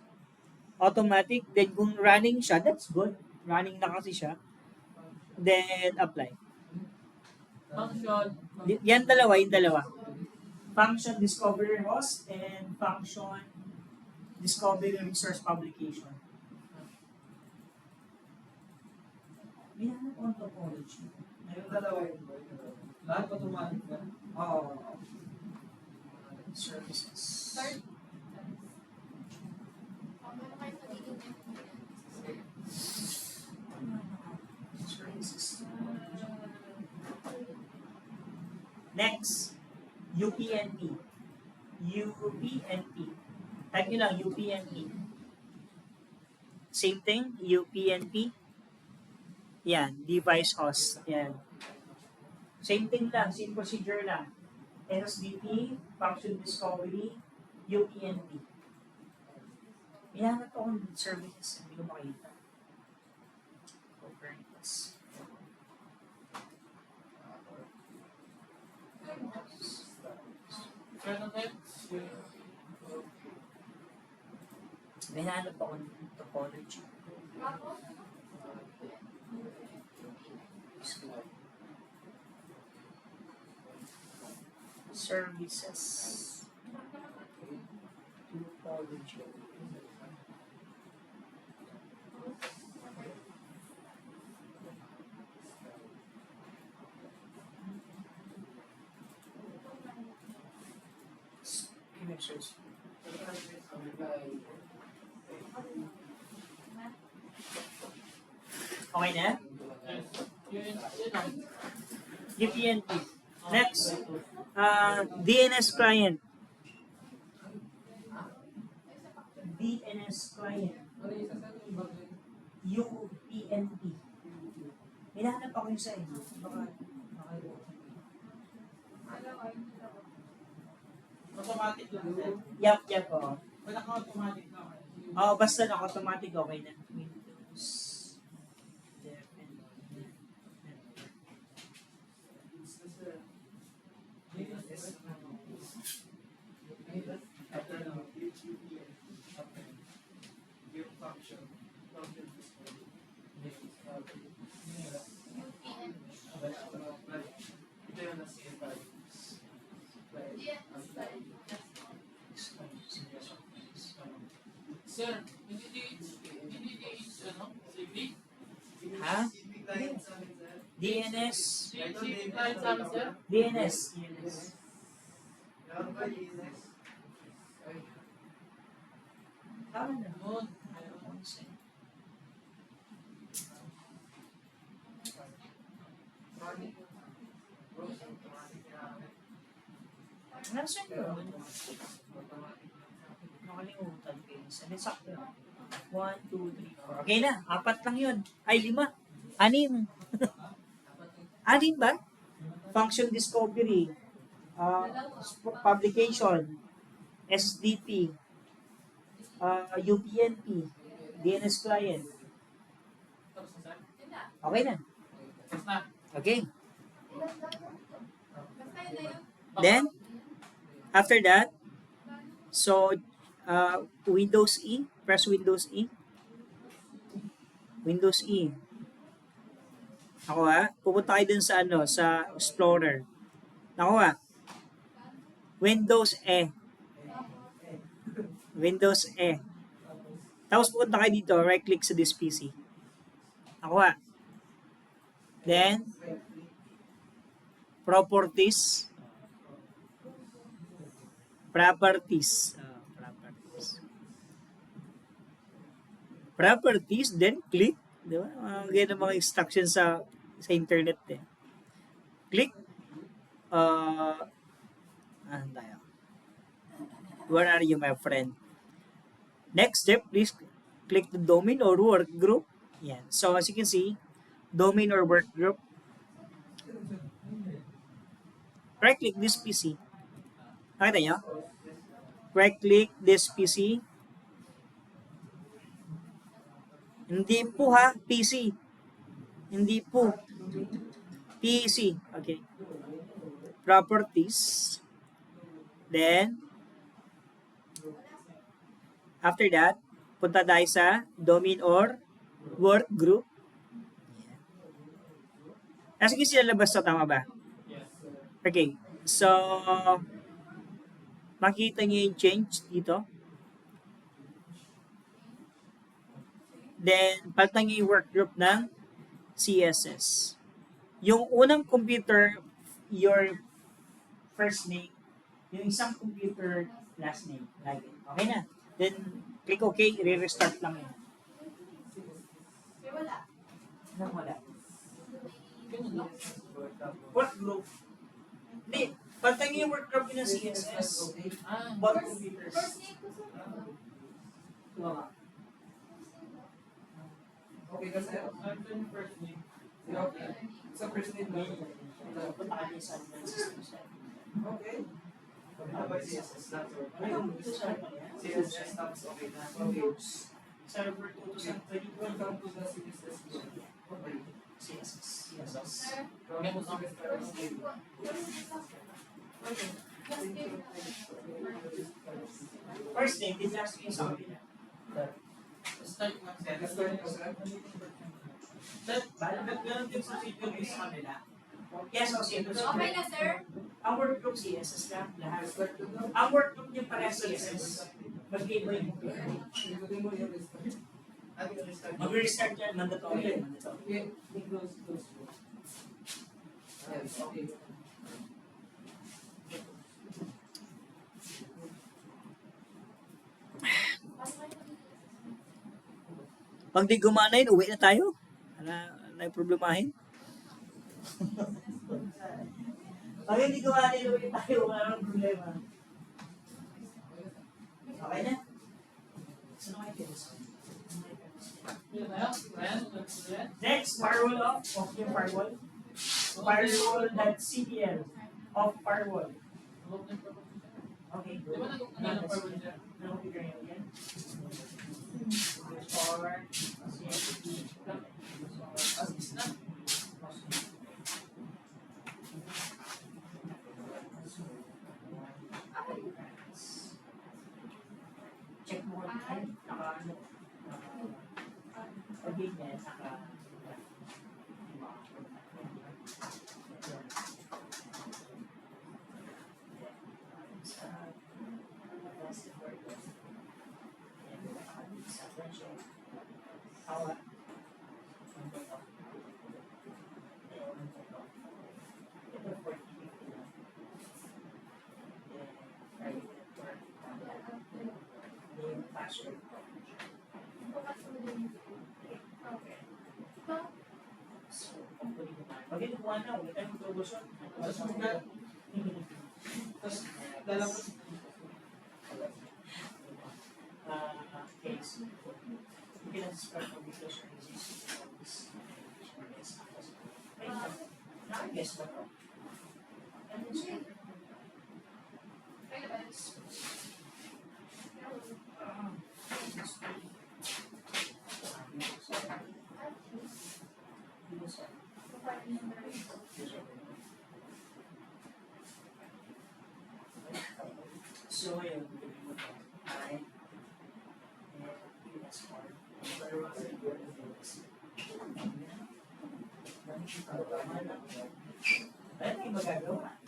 automatic, then kung running siya, that's good. Running na kasi siya. Then apply. Function. Yan yung dalawa. Function, discovery, host, and function, discovery, resource publication. May hanap on topology. Yung dalawa yun. Lahat automatic ba? Oo. Services. Start. Meron kayo magiging Services. Next, UPnP. UPnP. Type nyo lang, UPnP. Same thing, UPnP. Yan, device host. Yan. Same thing lang, same procedure lang. SSDP, function discovery, UPnP. Yan na to akong services, hindi ko makita. Copernicus. Sir, ano tayo? May hanap ako ng topology. Services. Topology. Give me a search. Okay na? Yun lang. UPnP. Next, DNS client. DNS client. UPnP. Hinahanap ako yung sa inyo. Baka, Automatic lang, sir. Yap, oo. Wala ka automatic na. Oo, basta naka-automatic, okay na. Windows. Sir, hindi ano, civic? Ha? DNS. Civic client sa amin, sir? DNS. Tama na. Yun. Nasaan yun? Nakalimutan ko yun. Sabi sakto. 1, 2, 3, 4. Okay na. 4 lang yun. Ay, 5. 6. 6 ba? Function discovery. Publication. SDP. UPnP. DNS client. Tapos na, sir? Okay na. Tapos na. Okay. Basta yun na yun. Then, after that, so, Windows E. Press Windows E. Windows E. Ako pupunta kayo dun sa sa Explorer. Ako Windows E. Windows E. Tapos pupunta kayo dito, right click sa this PC. Ako Then, Properties. Properties. Properties, then click. Di ba? Ganyan ang mga instructions sa internet. Click. Tayo. Where are you, my friend? Next step, please click the domain or work group. Yan. So, as you can see, domain or work group. Right-click this PC. Nakita nyo? Right-click this PC. Hindi po PC. Hindi po. PC. Okay. Properties. Then, after that, punta tayo sa domain or work group. As you can see, lalabas na tama ba? Okay. So, makita niyo yung change dito. Then, palitan niyo yung work group ng CSS. Yung unang computer, your first name. Yung isang computer, last name. Like it. Okay na. Then, click OK. Re-restart lang yun. May wala. Nang wala. Ganun lang. Work group. Hindi. Palitan niyo yung work group ng CSS. Both computers. First name ko sa Okay, kasi Ano yung first name? okay. Sa first name lang. Punta ka din sa advanced system. Okay. CSS lang. CSS tapos okay na. Okay. Server 2 to sa 2020. Welcome to the CSS. Okay. CSS. Sir, Memo sa first name ko. First name ko. Okay. Last name ko. First name, din last name sa akin. Start na. Let's start na, sir. Sir, ganun din sa CPU sa kanila. Yes, o CSS. Okay na, sir? Ang workgroup CSS lang, lahat. Ang workgroup niya para CSS. Mag-iba yung computer. Ikutin mo yung restart. Mag-restart yan, mandatory yan. Mandatory. Okay. Close. Yes, okay. Pag di gumana yun, uwi na tayo. Na yung problemahin. Pag hindi gumana yun, uwi tayo. Wala nang problema. Okay na? Saan kayo tinis? Yun na yun. Ryan, Next, firewall off yung firewall. Firewall.cpl of firewall. Okay, Di good. ba nag-ano pa rin dyan? Configure nyo yan. Or, CSP. Assist na. Check mo kung naka-ano. Okay, then, ano, wala tayong troubleshoot. Tapos lalabas. Case. Okay, let's start from the question. Guess ba to? So, ayun. Ay. Ano yung magagawa?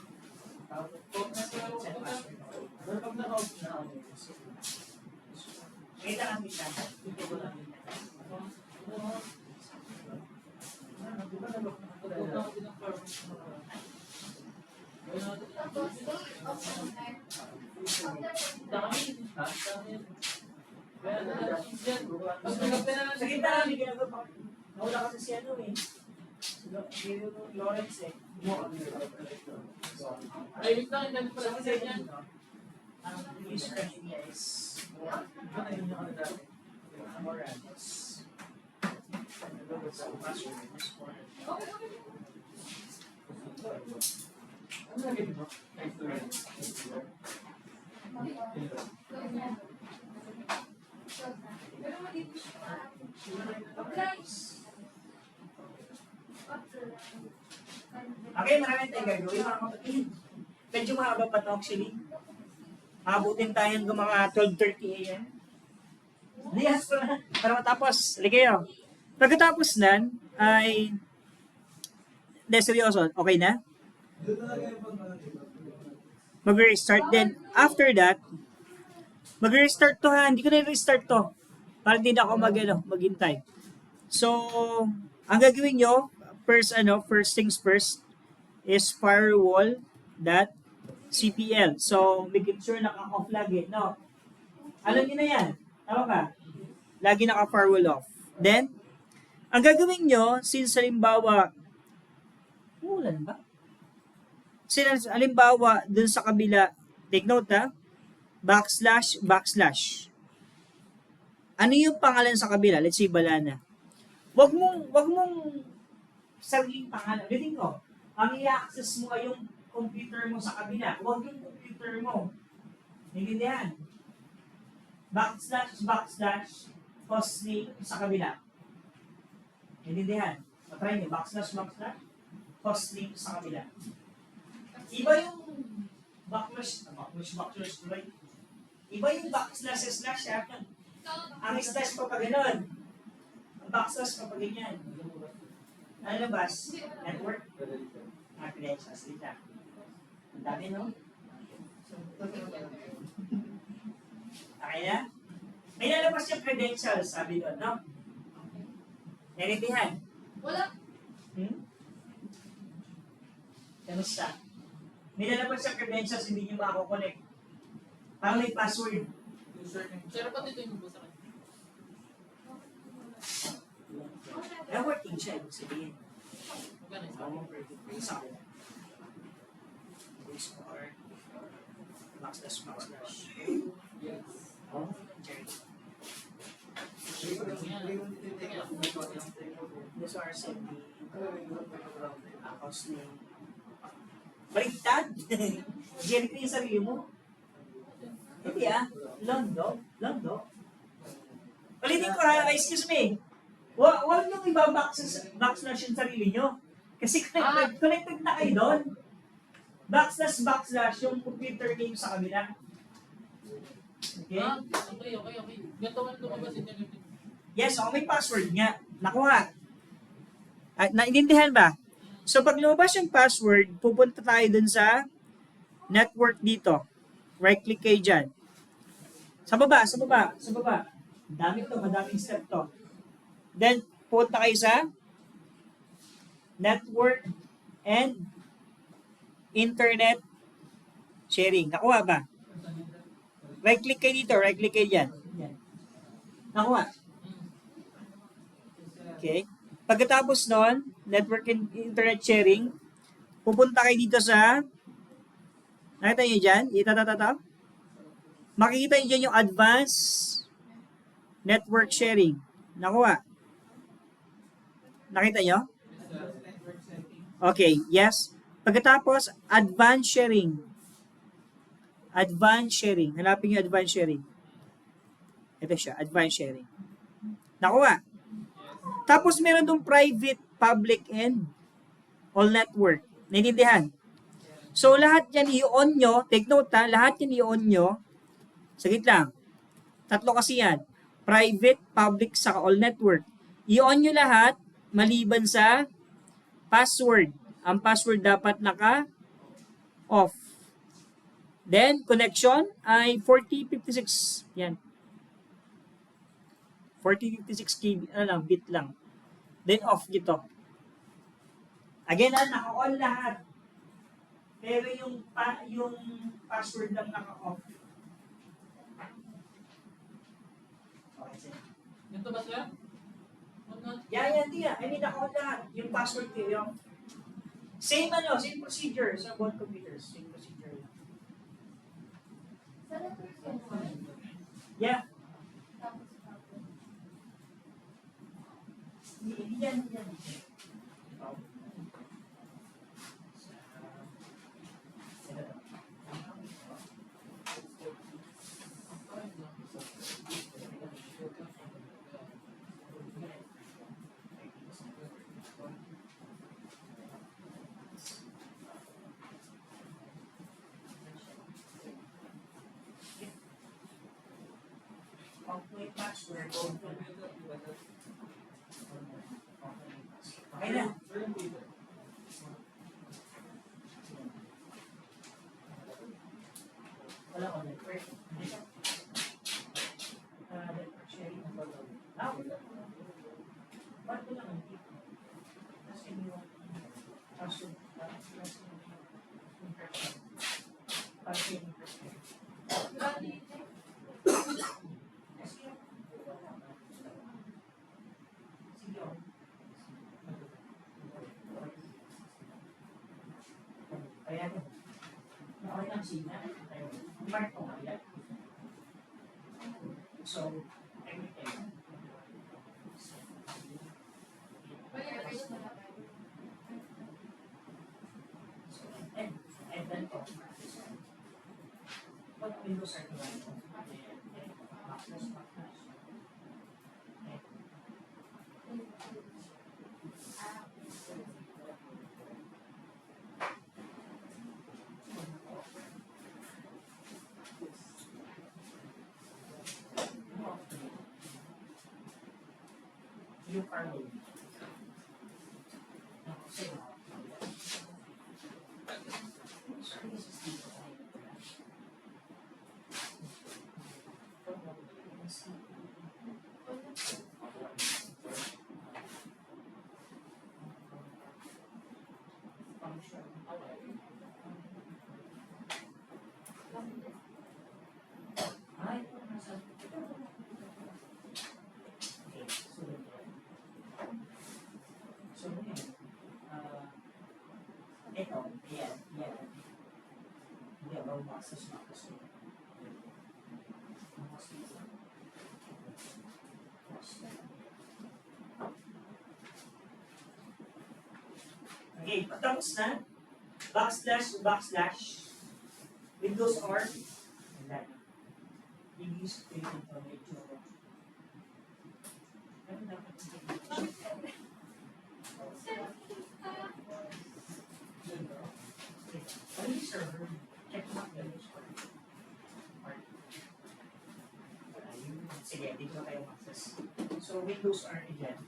Kita kami siya. Ito ko lang. Tapos, option time. Sa gitna kami ginagawa. Nawala kasi si ano eh. Si Lawrence eh. Ay, wait lang, hindi pala sa yan. Ang user niya is Morales. Okay, marami tayong gagawin mga kapatid. Medyo mahaba pa ito actually. Abutin tayo hanggang mga 12:30 a.m. Yes, para matapos. Halika kayo. Pagkatapos nan, ay... Hindi, seryoso. Okay na? Mag-restart din. After that, mag-restart to ha. Hindi ko na restart to. Para hindi na ako maghintay. So, ang gagawin nyo, first things first, is firewall.cpl. So, make it sure naka-off lagi. No? Alam niyo na yan. Tama ba? Lagi naka-firewall off. Then, ang gagawin nyo, since halimbawa, ulan ba? Since halimbawa, dun sa kabila, take note ha, // ano yung pangalan sa kabila? Let's say, Balana. Wag mong sariling pangalan. Ulitin ko, ang i-access mo ay yung computer mo sa kabila. Huwag yung computer mo. Nagindihan? // hostname sa kabila. Nagindihan? Matry nyo, // hostname sa kabila. Iba yung backslash, right? Iba yung // ha? Ang slash pa ganun. Ang backslash pa ganyan. Ano labas? Network? Credentials. Dito. Ang dami, no? Okay na? May lalabas yung credentials, sabi doon, no? Naintindihan? Wala. Kamusta? May lalabas yung credentials, hindi nyo makakokonect. Parang may password. Pero pati ito yung busa ka. Working siya, ibig sabihin. Magkano isa? These are simply house name. Baliktad! Jerry ko yung sarili mo. Hindi Londo. Ulitin ko ha, excuse me. Huwag nyo backslash yung sarili nyo. Kasi connected na kayo doon. // yung computer name sa kabila. Okay? Okay. Ganito man lumabas yung ganito. Yes, may password nga. Nakuha. Naintindihan ba? So pag lumabas yung password, pupunta tayo dun sa network dito. Right click kayo dyan. Sa baba. Madaming step to. Then, punta kayo sa network and internet sharing. Nakuha ba? Right click kayo dito. Right click kayo dyan. Nakuha. Okay. Pagkatapos nun, network and internet sharing, pupunta kayo dito sa, nakita nyo dyan? Makikita nyo dyan yung advanced network sharing. Nakuha. Nakita nyo? Network setting. Okay, yes. Pagkatapos, advanced sharing. Advanced sharing. Hanapin nyo advanced sharing. Ito siya, advanced sharing. Nakuha. Tapos meron dong private, public, and all network. Naintindihan? So, lahat yan i-on nyo. Take note ha, lahat yan i-on nyo. Sagit lang. Tatlo kasi yan. Private, public, saka all network. I-on nyo lahat, maliban sa password. Ang password dapat naka-off. Then, connection ay 4056. Yan. 4056 KB, bit lang. Then, off dito. Again, naka-on lahat. Pero yung password lang naka-off. Okay, sir. Ganito ba sir? Huwag na. Yan, diya. I mean, naka-on lahat. Yung password ko, yung same procedure sa both computers. Same procedure. Sa network yun. Yeah. Tapos, Hindi yan. Password. Okay na. Wala ko network. Network sharing ang gagawin. Wala. Ba't ko lang ang dito? Kasi yung password. Password. Ayan. Okay lang siya. Mark ko nga yan. So, everything. And then to. What windows are divided? Yung parallel. Sige. Sorry, this is the function. Ay, nasa. Okay, so yun. Ito, yan. Hindi, Roblox is not the same. Okay, patapos na. Backslash. Windows R. And that. Release created from a tutor. Ano dapat ano yung server? Check mo ang Windows R. Sige, dito na tayo access. So, Windows R again.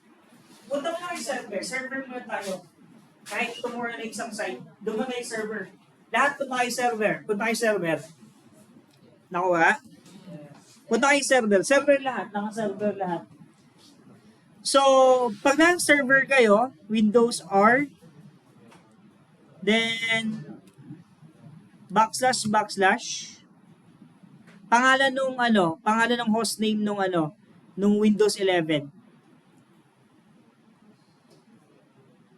Punta mo na kayo server. Server muna tayo. Kahit ito muna na isang site, doon na kayo server. Lahat punta kayo server. Punta kayo server. Nakuha? Punta kayo server. Server lahat. Naka-server lahat. So, pag na-server kayo, Windows R, then, backslash, pangalan ng hostname nung Windows 11.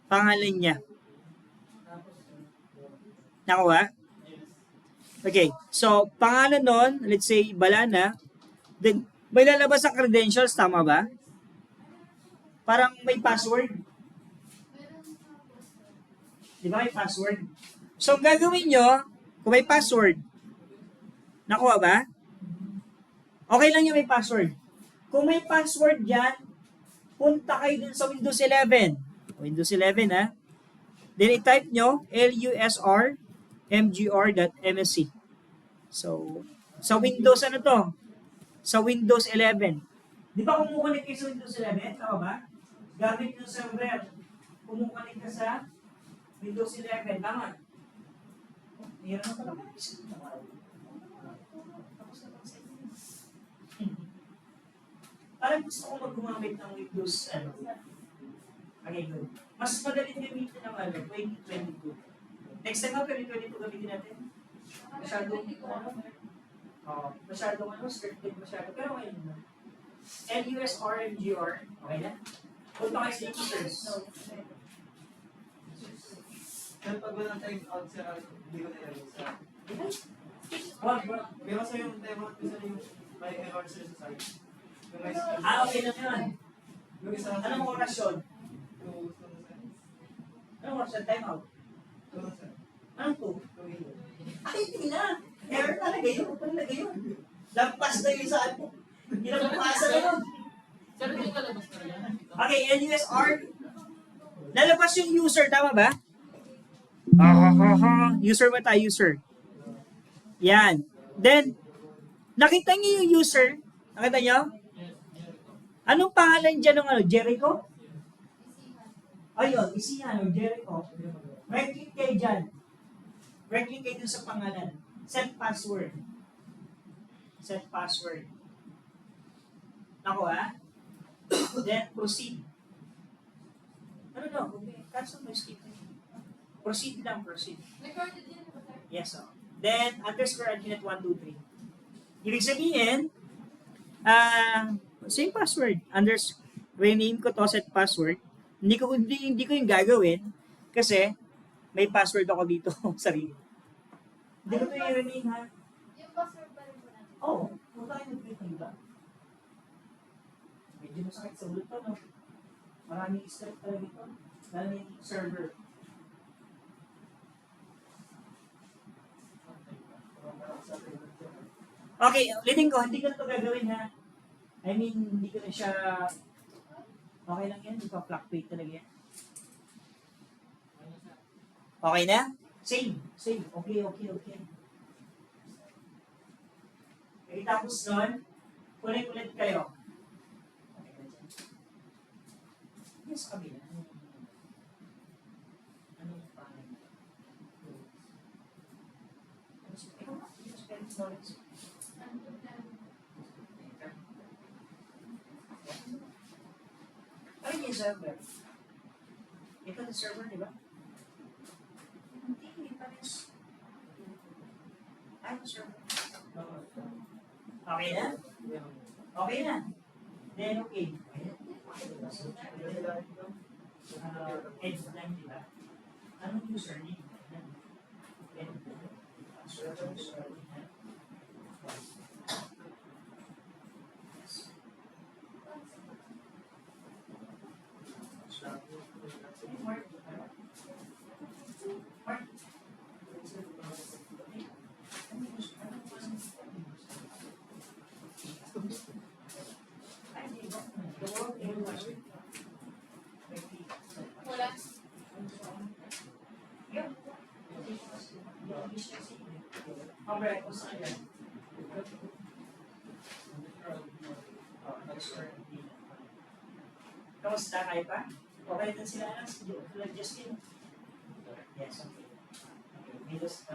pangalan niya. Nakuha? Okay. So, pangalan nun, let's say, Balana. Then, may lalabas ang credentials, tama ba? Parang may password. Di ba may password? So, ang gagawin nyo, kung may password, nakuha ba? Okay lang yung may password. Kung may password yan, punta kayo dun sa Windows 11. Windows 11, ha? Then, i-type nyo, lusr.mgr.msc. So, sa Windows, ano to? Sa Windows 11. Di ba kumukunik kayo sa Windows 11? Tama ba? Gamit yung server. Kumukunik ka sa Windows 11. Tama? Meron na pala. Parang gusto ko mag-gumamit ng Windows, ano? Okay, good. Mas magaling gamitin ng 2022. Next time na, 2022 gamitin natin. Masyadong, masyadong scripted masyado. Pero ngayon na. LUSRMGR, okay na? Punta kayo sa users. Pero pag walang time out sa hindi ko nilagay sa... Wag. Pero sa yung time out, isa yung may error sa site. Yung may Okay na yun. yung isa Anong oras yun? Yung Anong oras yun? Time out. Anong to? Ay, hindi na. Error talaga yun. Talaga yun. Lampas na yun sa ano. Kinabukasan na yun. Sir, hindi ka labas na yan. Okay, LUSR. Lalabas yung user, tama ba? User ba tayo? User. Yan. Then, nakita niyo yung user? Nakita niyo? Anong pangalan dyan ng ano? Jericho? Ayun, isihan o Jericho. Right-click kayo dyan. Right-click kayo dun sa pangalan. Set password. Set password. Nakuha? Then, proceed. Ano no? Cancel mo, skip. Proceed lang, proceed. Recorded yun ba, sir? Yes, oh. Then, underscore Antoinette 123. Ibig sabihin, same password. Rename ko to, set password. Hindi ko yung gagawin kasi may password ako dito sarili. Hindi ko ito yung rename, ha? Yung password pa rin po natin. Oo. Kung tayo nag-click ng iba. Medyo masakit sa ulo to, no? Maraming step talaga ito. Lalo yung server. Okay, ulitin ko, hindi ko na ito gagawin, ha? I mean, hindi ko na siya... Okay lang yan, hindi pa fluctuate talaga yan. Okay na? Same. Okay. Okay, tapos nun, ulit kayo. Yes, kabila. Anong pangalan? Ikaw nga, spell knowledge. Ano yung server? Ito yung server, di ba? Hindi pares. Ano server? Okay na? Okay na. Then, okay. Headline, di ba? Anong username? Wala. Alright, kung saan yan? Kamusta kayo pa? Okay din sila na sila Justin? Yes, okay. Okay, Windows.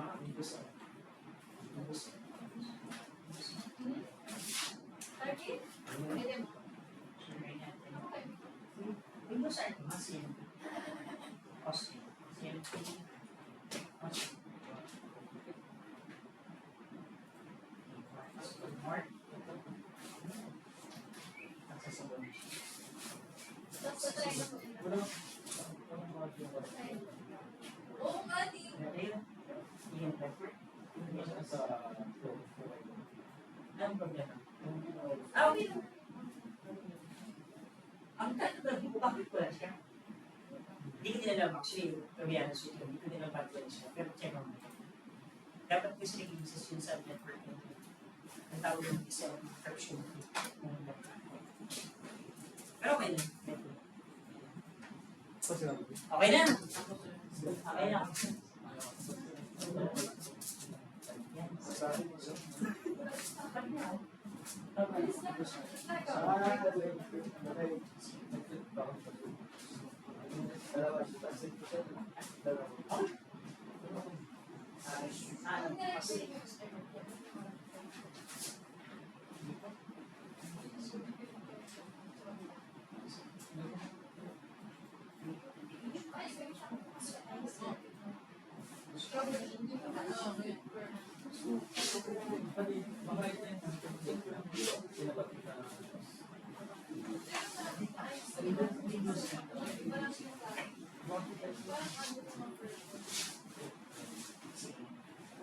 Turkey? Pwede mo. Okay. Windows ay mas yan. Austin. CMP. Austin. Mark. Tapos try ko po. sa Anong problema? Okay lang. Ang tanong ko, bakit wala siya? Hindi ko nila alam actually, kabiyanan siya, hindi ko nila bakit siya, pero check mo. Dapat kasi nag-exist yun sa network nito. Ang tawag yung isa, encryption. Pero okay lang. Okay na. Okay na. Yan.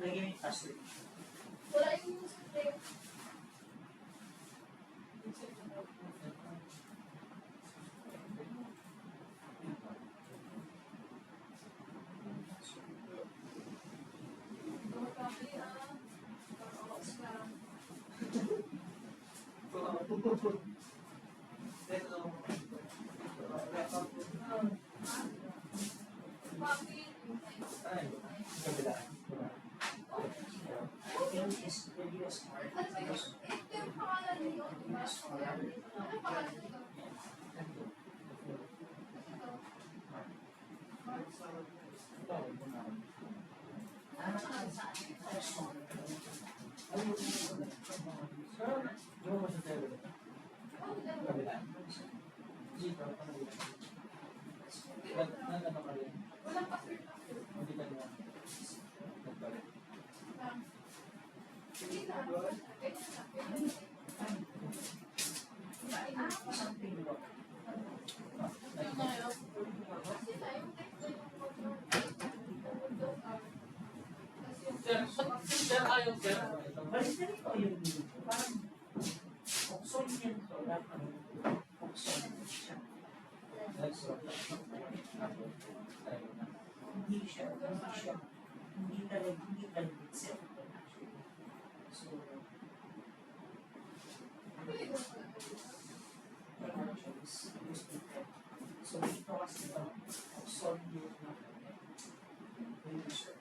Lagyan mo yung password. Wala yung spray. Yung US card. Ito yung pangalan niyo, diba? Ano pangalan niyo? Walang password. Hindi na. Sir, ayaw, sir. Balik na rin ko yung parang Oxon yan to. Dapat Oxon siya. Hindi siya. Hindi talaga itself. So, so ito kasi ito, Oxon yung user.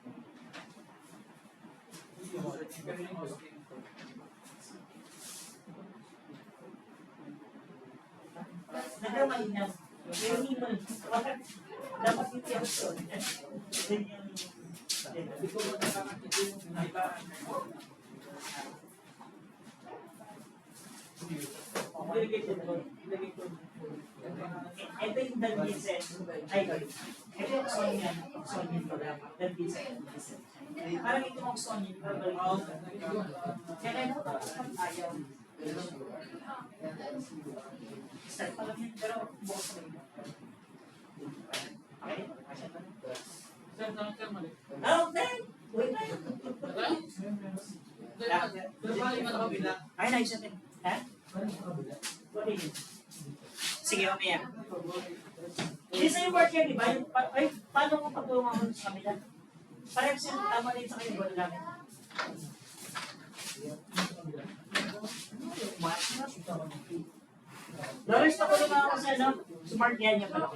Nagamay na. Pero hindi mo, dapat yung person. Then yung, Hindi ko nakakakita yung iba. ilagay ko. Ito yung Dalbisen. Ay, ito yung Sonian. Sonian programa. Dalbisen. Parang ito yung Sonian programa. Kaya kaya naman ayaw. Start pa lang yun, pero bukas na yun. Okay? Kasya ba? Sir, sir, mali. Okay! Wait na yun. Wala? Pero paano yung nakabila? Ay, naisip din. Ha? What is it? Sige, mamaya. Hindi sa yung work yan, di ba? Ay, paano kung pagtulungan mo sa kanila? Parang sila tama rin sa kanila, wala lang. Doris, patulungan ako sa ano? Smart yan niya pala.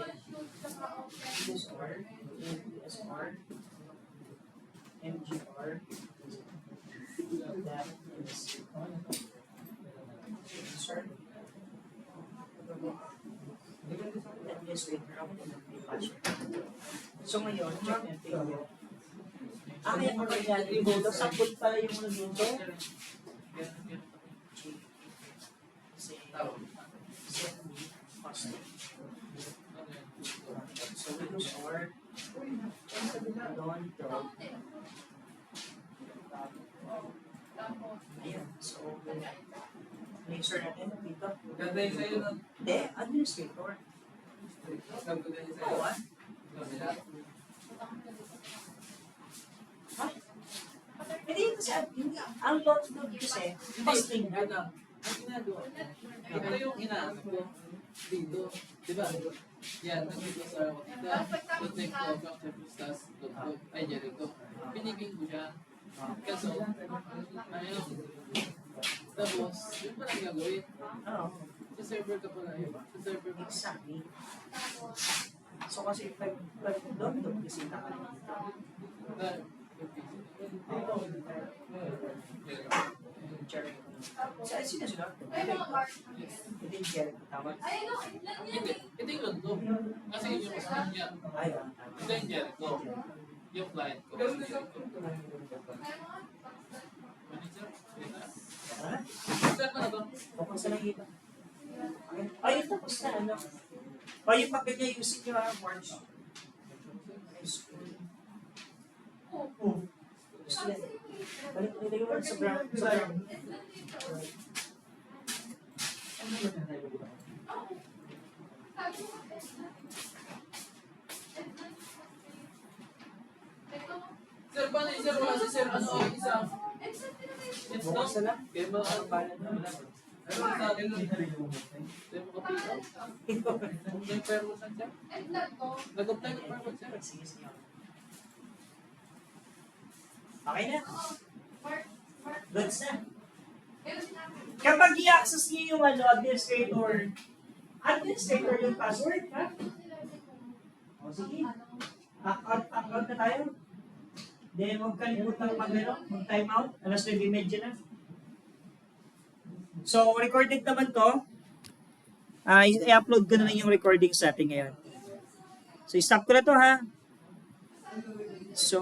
USR, USR, MGR, that is sir. Administrator ako na so ngayon, check natin yung kaya mag-real remote. Sample pala yung ano dito. So we do sort. Ayan. So, make sure natin dito. Ganda yung sa'yo na. Hindi, administrator. Ganda yung sa'yo. Oo, ah. Ha? Hindi, ito Ang load kasi, fasting Hindi, lang. Ang ginagawa ko, ito yung inaano ko dito. Di ba? Yan, nandito sa Totec ko, Dr. Pustas, ay Jericho. Piniging ko siya. Kaso, ayun. Tapos, yun pa lang gagawin. Oo, Sa server ka pala yun. Sa server mo. exactly. So kasi pag doon kasi nakalagay. Sa sinusunod? Ay, mga car. Ito yung Jericho, tama? Ay, no, ilan Hindi, yan eh. ito yung londo. Kasi yun yung kasama niya. Ay, ah. Ito yung Jericho. Yung client ko. Manager? Ha? Saan mo na to? Tapos na lang ito. Ay, ito tapos na, ano? Ay, yung papel niya, using nyo, ha, March. Oh. Gusto yan. Balik mo nila yung sa ground. Sa ground. Sabi ko, ito. Sir, paano yung sir? Wala si sir. Ano ang isa? Ito. Bukas na lang. Kaya ba ang balan na wala? Ano sa akin nun? Sir, makapigaw? May permit na siya? Nag-apply ng permit sir. Sige, sige. Okay na. Goods na. Kapag i-access niyo yung administrator yung password, ha? O sige. Account na tayo. Then, huwag kalimutan mag-time out. Alas 9:30 na. So, recorded naman to. I-upload ko na lang yung recording sa atin ngayon. So, stop ko na to, ha? So,